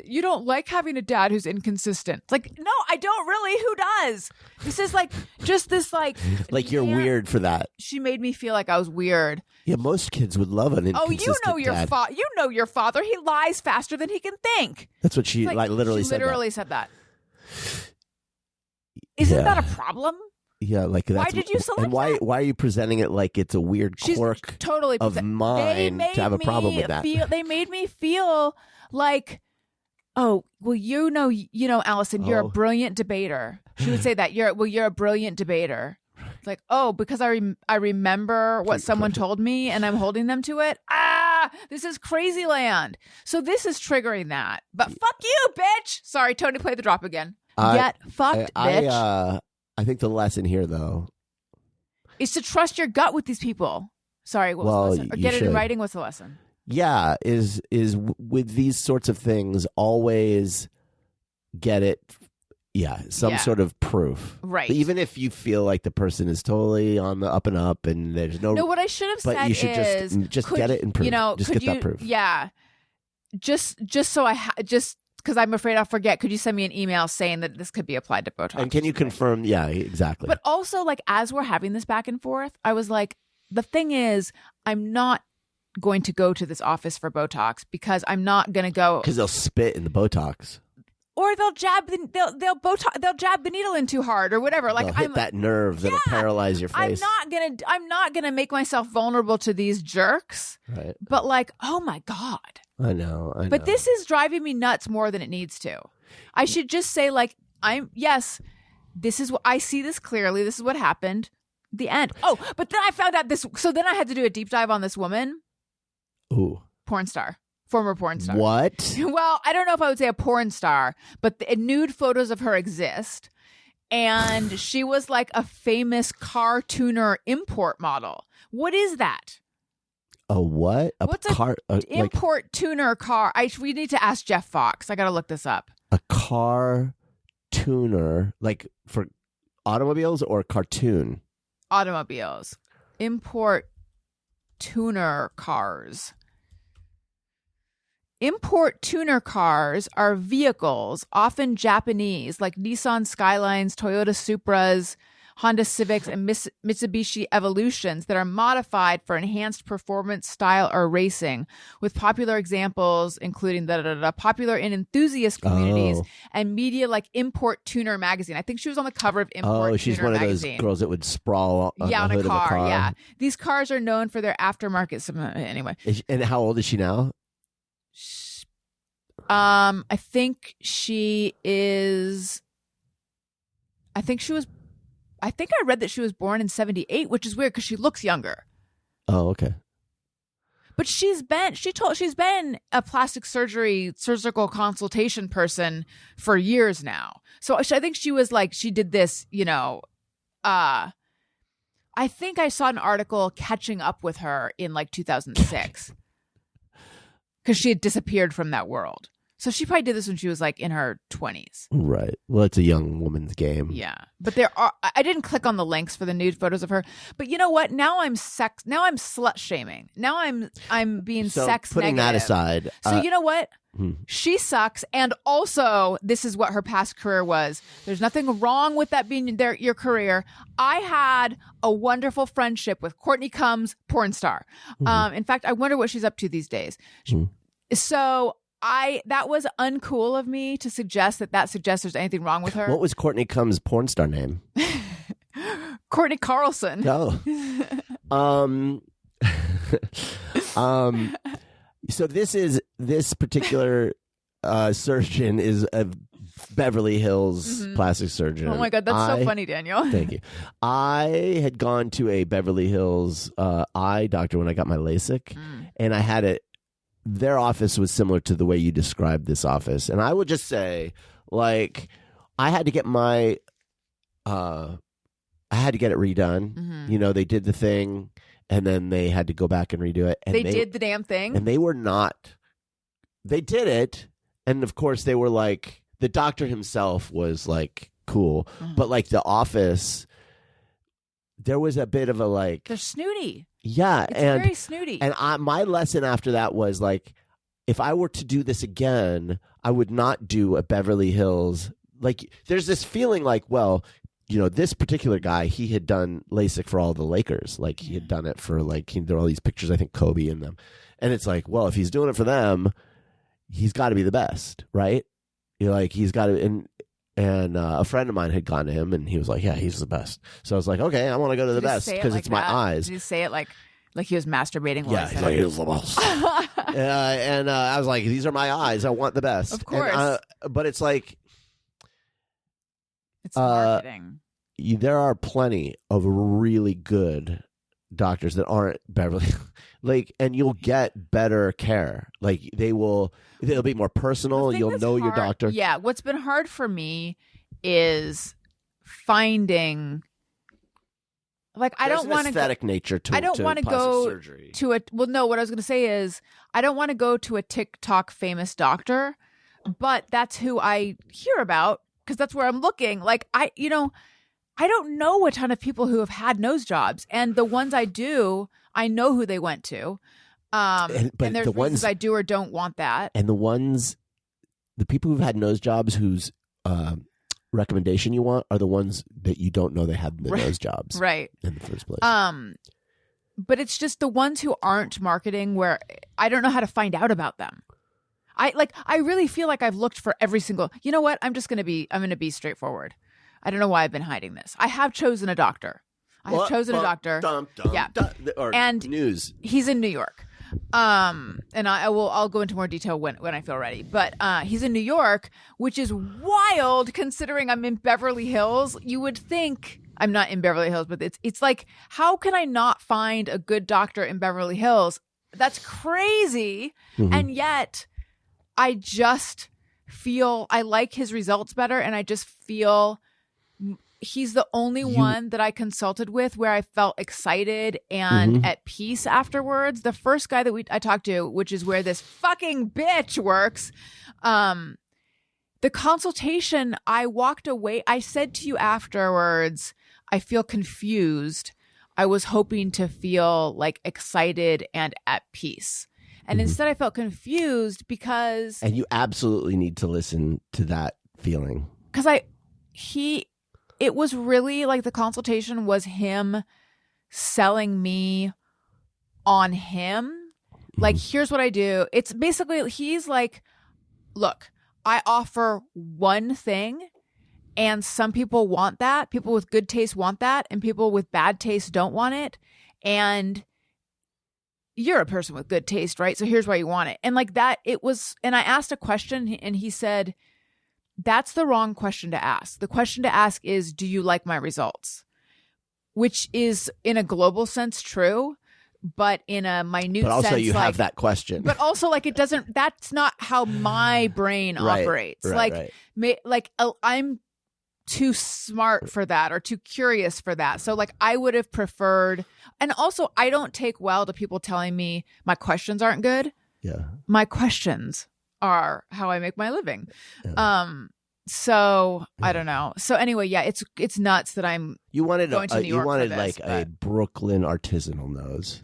you don't like having a dad who's inconsistent. It's like, no, I don't really. Who does? This is like, just this like. Like you're weird for that. She made me feel like I was weird. Yeah, most kids would love an inconsistent you know your dad. You know your father. He lies faster than he can think. That's what she literally said. Literally said that. Isn't that a problem? Yeah, like that's, why did you select and why that? Are you presenting it like it's a weird quirk totally of mine to have a problem with that? They made me feel like, oh, well, you know, Alison, you're a brilliant debater. She would say that you're a brilliant debater. It's like, oh, because I remember what someone told me and I'm holding them to it. This is crazy land. So this is triggering that. But fuck you, bitch. Sorry, Tony, play the drop again. Get fucked, bitch. I think the lesson here, though, is to trust your gut with these people. Sorry, what was the lesson? Or get it in writing. What's the lesson? Yeah, is with these sorts of things, always get it. Yeah, some sort of proof. Right. Even if you feel like the person is totally on the up and up and there's no. No, what I should have said you should is just get it and proof. Just get that proof. Yeah. Just so just because I'm afraid I'll forget. Could you send me an email saying that this could be applied to Botox? And can you confirm? Yeah, exactly. But also, like, as we're having this back and forth, I was like, the thing is, I'm not going to go to this office for Botox because I'm not going to go because they'll spit in the Botox. Or they'll jab they'll jab the needle in too hard or whatever. Like they'll hit that nerve that'll paralyze your face. I'm not gonna make myself vulnerable to these jerks. Right. But like, oh my God. I know. But this is driving me nuts more than it needs to. I should just say like, this is what I see this clearly. This is what happened. The end. Oh, but then I found out this. So then I had to do a deep dive on this woman. Ooh. Porn star. Former porn star. What? Well, I don't know if I would say a porn star, but the nude photos of her exist. And she was like a famous car tuner import model. What is that? A what? What's an import tuner car? We need to ask Jeff Fox. I got to look this up. A car tuner, like for automobiles or cartoon? Automobiles. Import tuner cars. Import tuner cars are vehicles, often Japanese, like Nissan Skylines, Toyota Supras, Honda Civics, and Mitsubishi Evolutions that are modified for enhanced performance, style, or racing, with popular examples including popular in enthusiast communities and media like Import Tuner magazine. I think she was on the cover of Import Tuner magazine. Oh, she's one of those girls that would sprawl on the hood of a car. Yeah. These cars are known for their aftermarket. Anyway. And how old is she now? I think she is. I think I read that she was born in 1978, which is weird because she looks younger. Oh, okay. But she's been a plastic surgical consultation person for years now. So I think she was like, she did this, I think I saw an article catching up with her in like 2006 because she had disappeared from that world. So she probably did this when she was like in her 20s. Right. Well, it's a young woman's game. Yeah. But I didn't click on the links for the nude photos of her. But you know what? Now I'm slut shaming. Now I'm being sex putting negative. That aside. So you know what? She sucks. And also, this is what her past career was. There's nothing wrong with that being your career. I had a wonderful friendship with Courtney Combs, porn star. In fact, I wonder what she's up to these days. So that was uncool of me to suggest that suggests there's anything wrong with her. What was Courtney Combs' porn star name? Courtney Carlson. Oh. So this particular surgeon is a Beverly Hills plastic surgeon. Oh my God, that's so funny, Daniel. Thank you. I had gone to a Beverly Hills eye doctor when I got my LASIK, and I had it. Their office was similar to the way you described this office, and I would just say, like, I had to get my, I had to get it redone. You know, they did the thing, and then they had to go back and redo it. And they did the damn thing, and they were not. They did it, and of course they were like. The doctor himself was like cool, but like the office, there was a bit of a like. They're snooty. Yeah, it's very snooty. And my lesson after that was like, if I were to do this again, I would not do a Beverly Hills. Like, there's this feeling like, well, you know, this particular guy, he had done LASIK for all the Lakers. Like, he had done it for like there are all these pictures, I think Kobe in them, and it's like, well, if he's doing it for them, he's got to be the best, right? You're like, he's got to, and a friend of mine had gone to him, and he was like, yeah, he's the best. So I was like, okay, I want to go to the best because it's my eyes. Did you say it like he was masturbating? Yeah, he's like, he's the best. And I was like, these are my eyes. I want the best. Of course. And, but it's like, it's marketing. There are plenty of really good doctors that aren't Beverly like, and you'll get better care. Like, it'll be more personal. You'll know your doctor. Yeah. What's been hard for me is finding, like, I don't want to aesthetic nature to. I don't want to go surgery. to a. Well, no. What I was going to say is, I don't want to go to a TikTok famous doctor, but that's who I hear about because that's where I'm looking. Like, I don't know a ton of people who have had nose jobs, and the ones I do, I know who they went to. And there's the ones I do or don't want that. And the people who've had nose jobs whose recommendation you want are the ones that you don't know they had the nose jobs right in the first place. But it's just the ones who aren't marketing where I don't know how to find out about them. I really feel like I've looked for every single. You know what? I'm going to be straightforward. I don't know why I've been hiding this. I have chosen a doctor. And news. He's in New York. And I'll go into more detail when I feel ready. But he's in New York, which is wild considering I'm in Beverly Hills. You would think I'm not in Beverly Hills, but it's like, how can I not find a good doctor in Beverly Hills? That's crazy. And yet I just feel I like his results better, and I just feel he's the only one that I consulted with where I felt excited and at peace afterwards. The first guy that I talked to, which is where this fucking bitch works, the consultation, I walked away. I said to you afterwards, I feel confused. I was hoping to feel like excited and at peace. And instead I felt confused because... And you absolutely need to listen to that feeling. Because it was really like the consultation was him selling me on him. Like, here's what I do. It's basically, he's like, look, I offer one thing, and some people want that. People with good taste want that, and people with bad taste don't want it. And you're a person with good taste, right? So here's why you want it. And like that, it was, and I asked a question, and he said, that's the wrong question to ask. The question to ask is, do you like my results? Which is in a global sense true, but in a minute sense. But also you have that question. But also like that's not how my brain operates. I'm too smart for that or too curious for that. So like I would have preferred, and also I don't take well to people telling me my questions aren't good. Yeah. My questions are how I make my living. Yeah. So I don't know. So anyway, yeah, it's nuts that I'm going to New York. You wanted like a Brooklyn artisanal nose.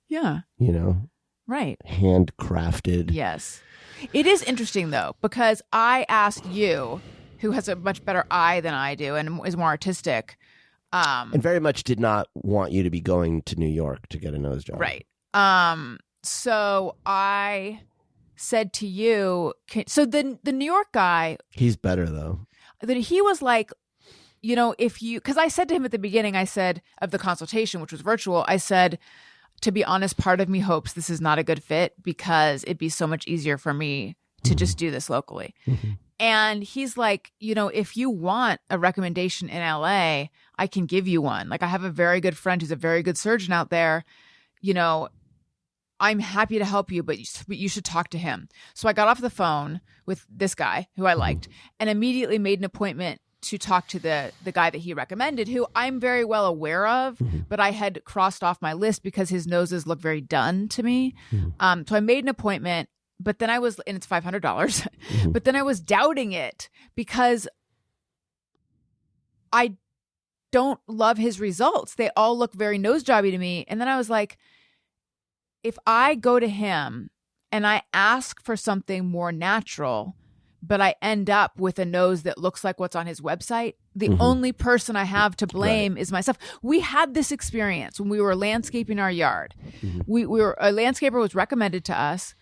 Yeah. You know? Right. Handcrafted. Yes. It is interesting though, because I asked you, who has a much better eye than I do and is more artistic. And very much did not want you to be going to New York to get a nose job. Right. So I said to you, so the New York guy. He's better though. That he was like, you know, because I said to him at the beginning, I said, of the consultation, which was virtual, I said, to be honest, part of me hopes this is not a good fit because it'd be so much easier for me to just do this locally. And he's like, if you want a recommendation in LA, I can give you one. Like, I have a very good friend who's a very good surgeon out there. I'm happy to help you, but you should talk to him. So I got off the phone with this guy who I liked and immediately made an appointment to talk to the guy that he recommended, who I'm very well aware of, but I had crossed off my list because his noses look very done to me. So I made an appointment, but then and it's $500, but then I was doubting it because I don't love his results. They all look very nose jobby to me. And then I was like, if I go to him and I ask for something more natural, but I end up with a nose that looks like what's on his website, the only person I have to blame is myself. We had this experience when we were landscaping our yard. A landscaper was recommended to us.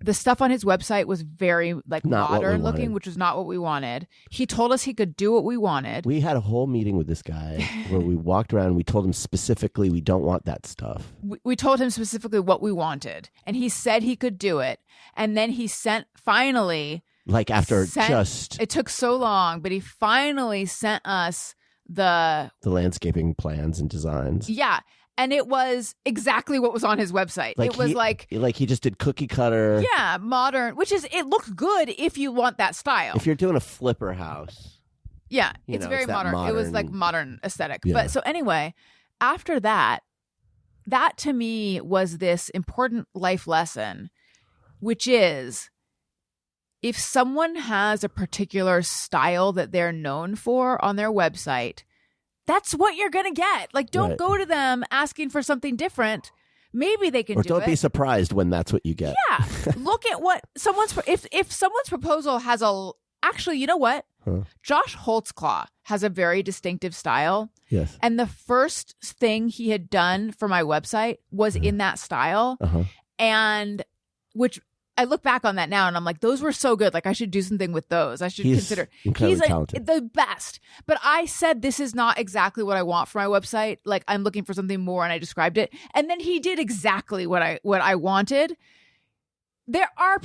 The stuff on his website was very modern looking, which is not what we wanted. He told us he could do what we wanted. We had a whole meeting with this guy where we walked around and we told him specifically we don't want that stuff. We told him specifically what we wanted, and he said he could do it. And then he finally... it took so long, but he finally sent us the landscaping plans and designs. Yeah. And it was exactly what was on his website. It was he just did cookie cutter. Yeah, modern, it looks good if you want that style. If you're doing a flipper house. Yeah, it's very modern. It was like modern aesthetic. Yeah. But so anyway, after that to me was this important life lesson, which is if someone has a particular style that they're known for on their website, that's what you're going to get. Don't go to them asking for something different. Maybe they can do it. Or don't be surprised when that's what you get. Yeah. Look at what if someone's proposal has actually, you know what? Josh Holtzclaw has a very distinctive style. Yes. And the first thing he had done for my website was in that style. And which I look back on that now and I'm like, those were so good. I should do something with those. I should consider. He's talented. The best. But I said, this is not exactly what I want for my website. I'm looking for something more, and I described it. And then he did exactly what I wanted. There are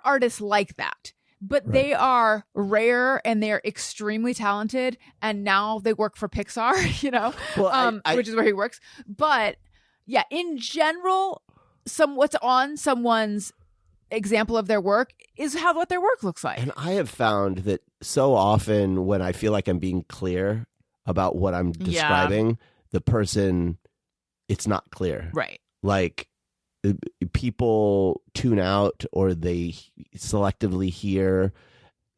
artists like that, but they are rare and they're extremely talented. And now they work for Pixar, which is where he works. But yeah, in general, what's on someone's example of their work is what their work looks like. And I have found that so often when I feel like I'm being clear about what I'm describing, the person, it's not clear. Right. People tune out or they selectively hear,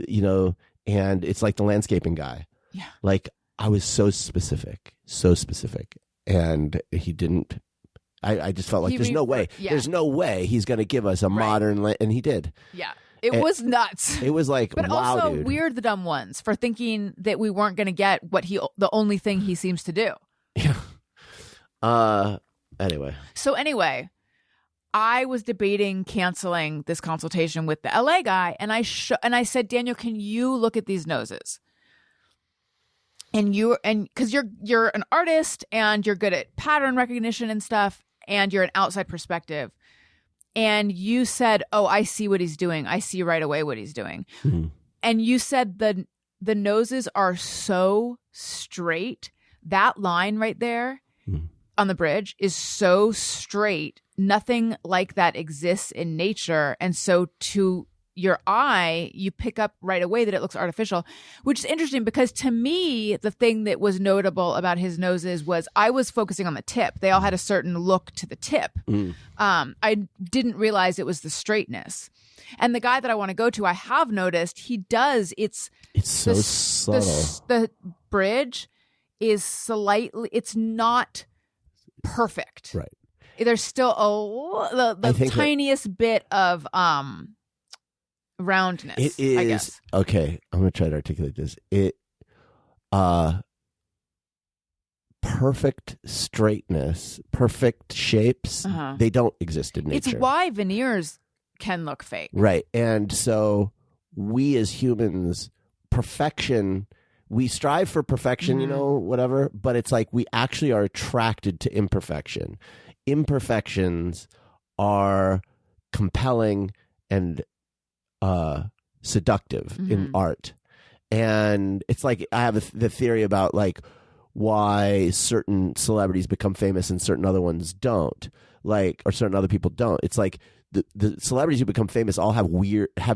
and it's like the landscaping guy. Yeah. I was so specific, and he didn't. I just felt like there's no way. Yeah. There's no way he's going to give us a modern, and he did. Yeah. It was nuts. It was like, but wow, also dude. we're the dumb ones for thinking that we weren't going to get the only thing he seems to do. Yeah. Anyway, I was debating canceling this consultation with the LA guy, and I said, Daniel, can you look at these noses? And because you're an artist and you're good at pattern recognition and stuff, and you're an outside perspective. And you said, oh, I see what he's doing. I see right away what he's doing. Mm-hmm. And you said the noses are so straight. That line right there on the bridge is so straight. Nothing like that exists in nature. And so to your eye, you pick up right away that it looks artificial, which is interesting because to me, the thing that was notable about his noses was I was focusing on the tip. They all had a certain look to the tip. I didn't realize it was the straightness. And the guy that I want to go to, I have noticed he does. It's so subtle. The bridge is slightly, it's not perfect. Right. There's still the tiniest bit of roundness. It is, I guess. Okay, I'm going to try to articulate this. Perfect straightness, perfect shapes, they don't exist in nature. It's why veneers can look fake. Right. And so we as humans, perfection, we strive for perfection, whatever, but it's like we actually are attracted to imperfection. Imperfections are compelling and seductive in art. And it's like I have the theory about like why certain celebrities become famous and certain other ones don't, like, or certain other people don't. It's like the celebrities who become famous all have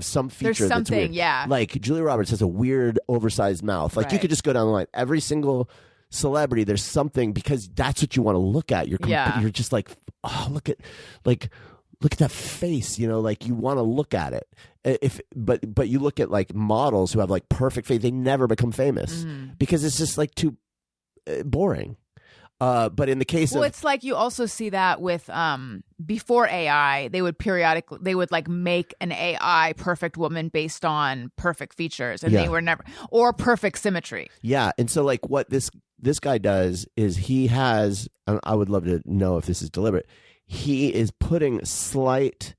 some feature. There's something, that's weird. yeah. Like Julia Roberts has a weird oversized mouth. Like you could just go down the line. Every single celebrity, there's something, because that's what you want to look at. You're just like, oh, look at that face, you know, like you want to look at it. But you look at like models who have like perfect face, they never become famous because it's just like too boring. But in the case of, it's like you also see that with before AI, they would like make an AI perfect woman based on perfect features, and they were never, or perfect symmetry. Yeah, and so like what this guy does is he has, and I would love to know if this is deliberate. He is putting slight,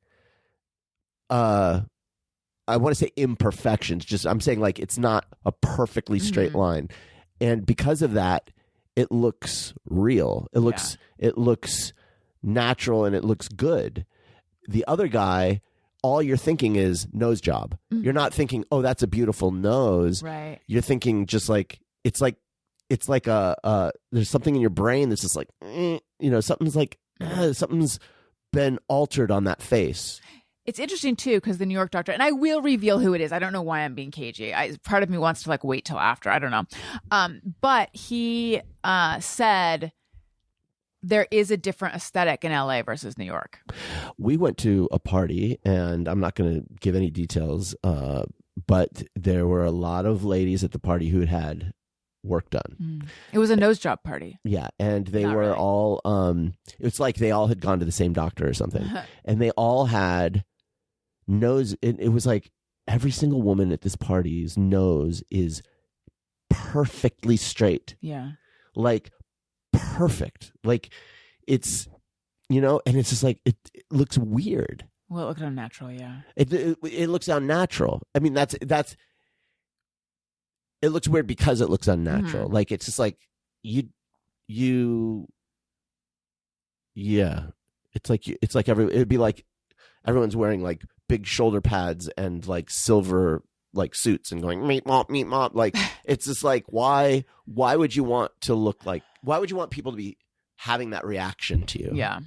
I want to say imperfections. Just I'm saying like it's not a perfectly straight line, and because of that, it looks real. It looks natural, and it looks good. The other guy, all you're thinking is nose job. You're not thinking, oh, that's a beautiful nose. Right. You're thinking just like it's like a there's something in your brain that's just like something's been altered on that face. It's interesting too, because the New York doctor, and I will reveal who it is. I don't know why I'm being cagey. Part of me wants to like wait till after. I don't know. But he said there is a different aesthetic in LA versus New York. We went to a party, and I'm not going to give any details, but there were a lot of ladies at the party who had work done. It was a nose job party. Yeah, and they were really. All it's like they all had gone to the same doctor or something. And they all had nose, it was like every single woman at this party's nose is perfectly straight. Yeah. Like perfect. Like it's, you know, and it's just like it looks weird. Well, it looks unnatural, yeah. It looks unnatural. I mean, that's it looks weird because it looks unnatural. Like it's just like it's like it'd be like everyone's wearing like big shoulder pads and like silver like suits and going meat mop. Like it's just like why would you want to look like, why would you want people to be having that reaction to you? Yeah.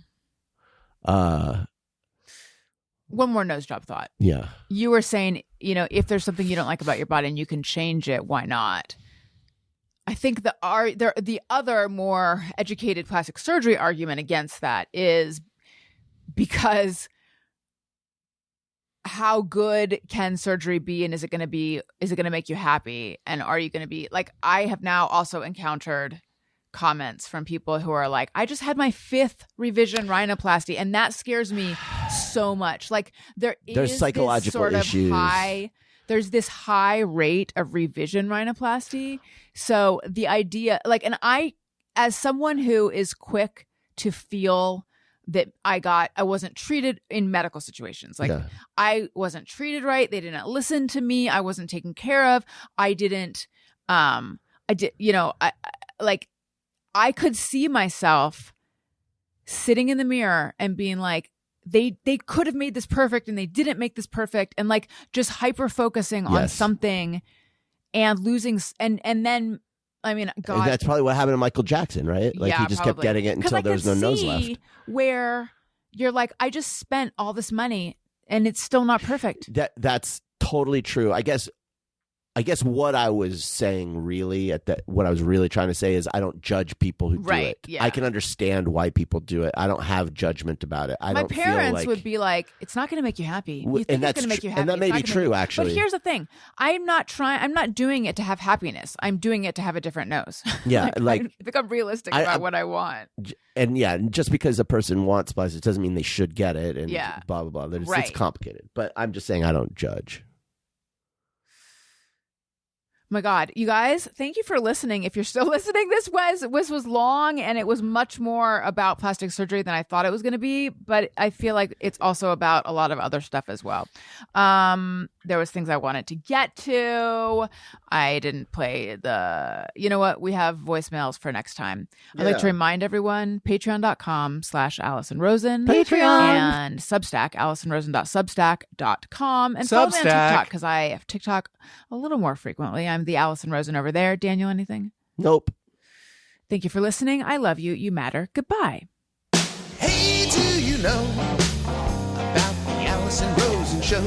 One more nose job thought. Yeah. You were saying, you know, if there's something you don't like about your body and you can change it, why not? I think the other more educated plastic surgery argument against that is because how good can surgery be, and is it going to make you happy? And are you going to be like, I have now also encountered comments from people who are like, I just had my 5th revision rhinoplasty, and that scares me so much. Like there's psychological sort issues. There's this high rate of revision rhinoplasty. So the idea, like, and I, as someone who is quick to feel that I wasn't treated in medical situations. Like I wasn't treated right. They didn't listen to me. I wasn't taken care of. I could see myself sitting in the mirror and being like, they could have made this perfect and they didn't make this perfect, and like just hyper focusing on something and losing. And then, I mean, God, and that's probably what happened to Michael Jackson, right? Like he just kept getting it until there was no nose left. Where you're like, I just spent all this money and it's still not perfect. That's totally true. I guess what I was saying really what I was really trying to say is I don't judge people who do it. Yeah. I can understand why people do it. I don't have judgment about it. My parents would be like, it's not going to make you happy. You think it's going to make you happy. And that may be true, actually. But here's the thing. I'm not doing it to have happiness. I'm doing it to have a different nose. Yeah. I think I'm realistic about what I want. And yeah, just because a person wants plastic doesn't mean they should get it and blah, blah, blah. It's complicated. But I'm just saying I don't judge. My God, you guys, thank you for listening. If you're still listening, this was long, and it was much more about plastic surgery than I thought it was going to be, but I feel like it's also about a lot of other stuff as well. there was things I wanted to get to. I didn't play the, you know what? We have voicemails for next time. I'd like to remind everyone, patreon.com/Alison Rosen. Patreon. And Substack, AlisonRosen.substack.com. And follow me on TikTok because I have TikTok a little more frequently. I'm the Alison Rosen over there. Daniel, anything? Nope. Thank you for listening. I love you. You matter. Goodbye. Hey, do you know about the Alison Rosen Show?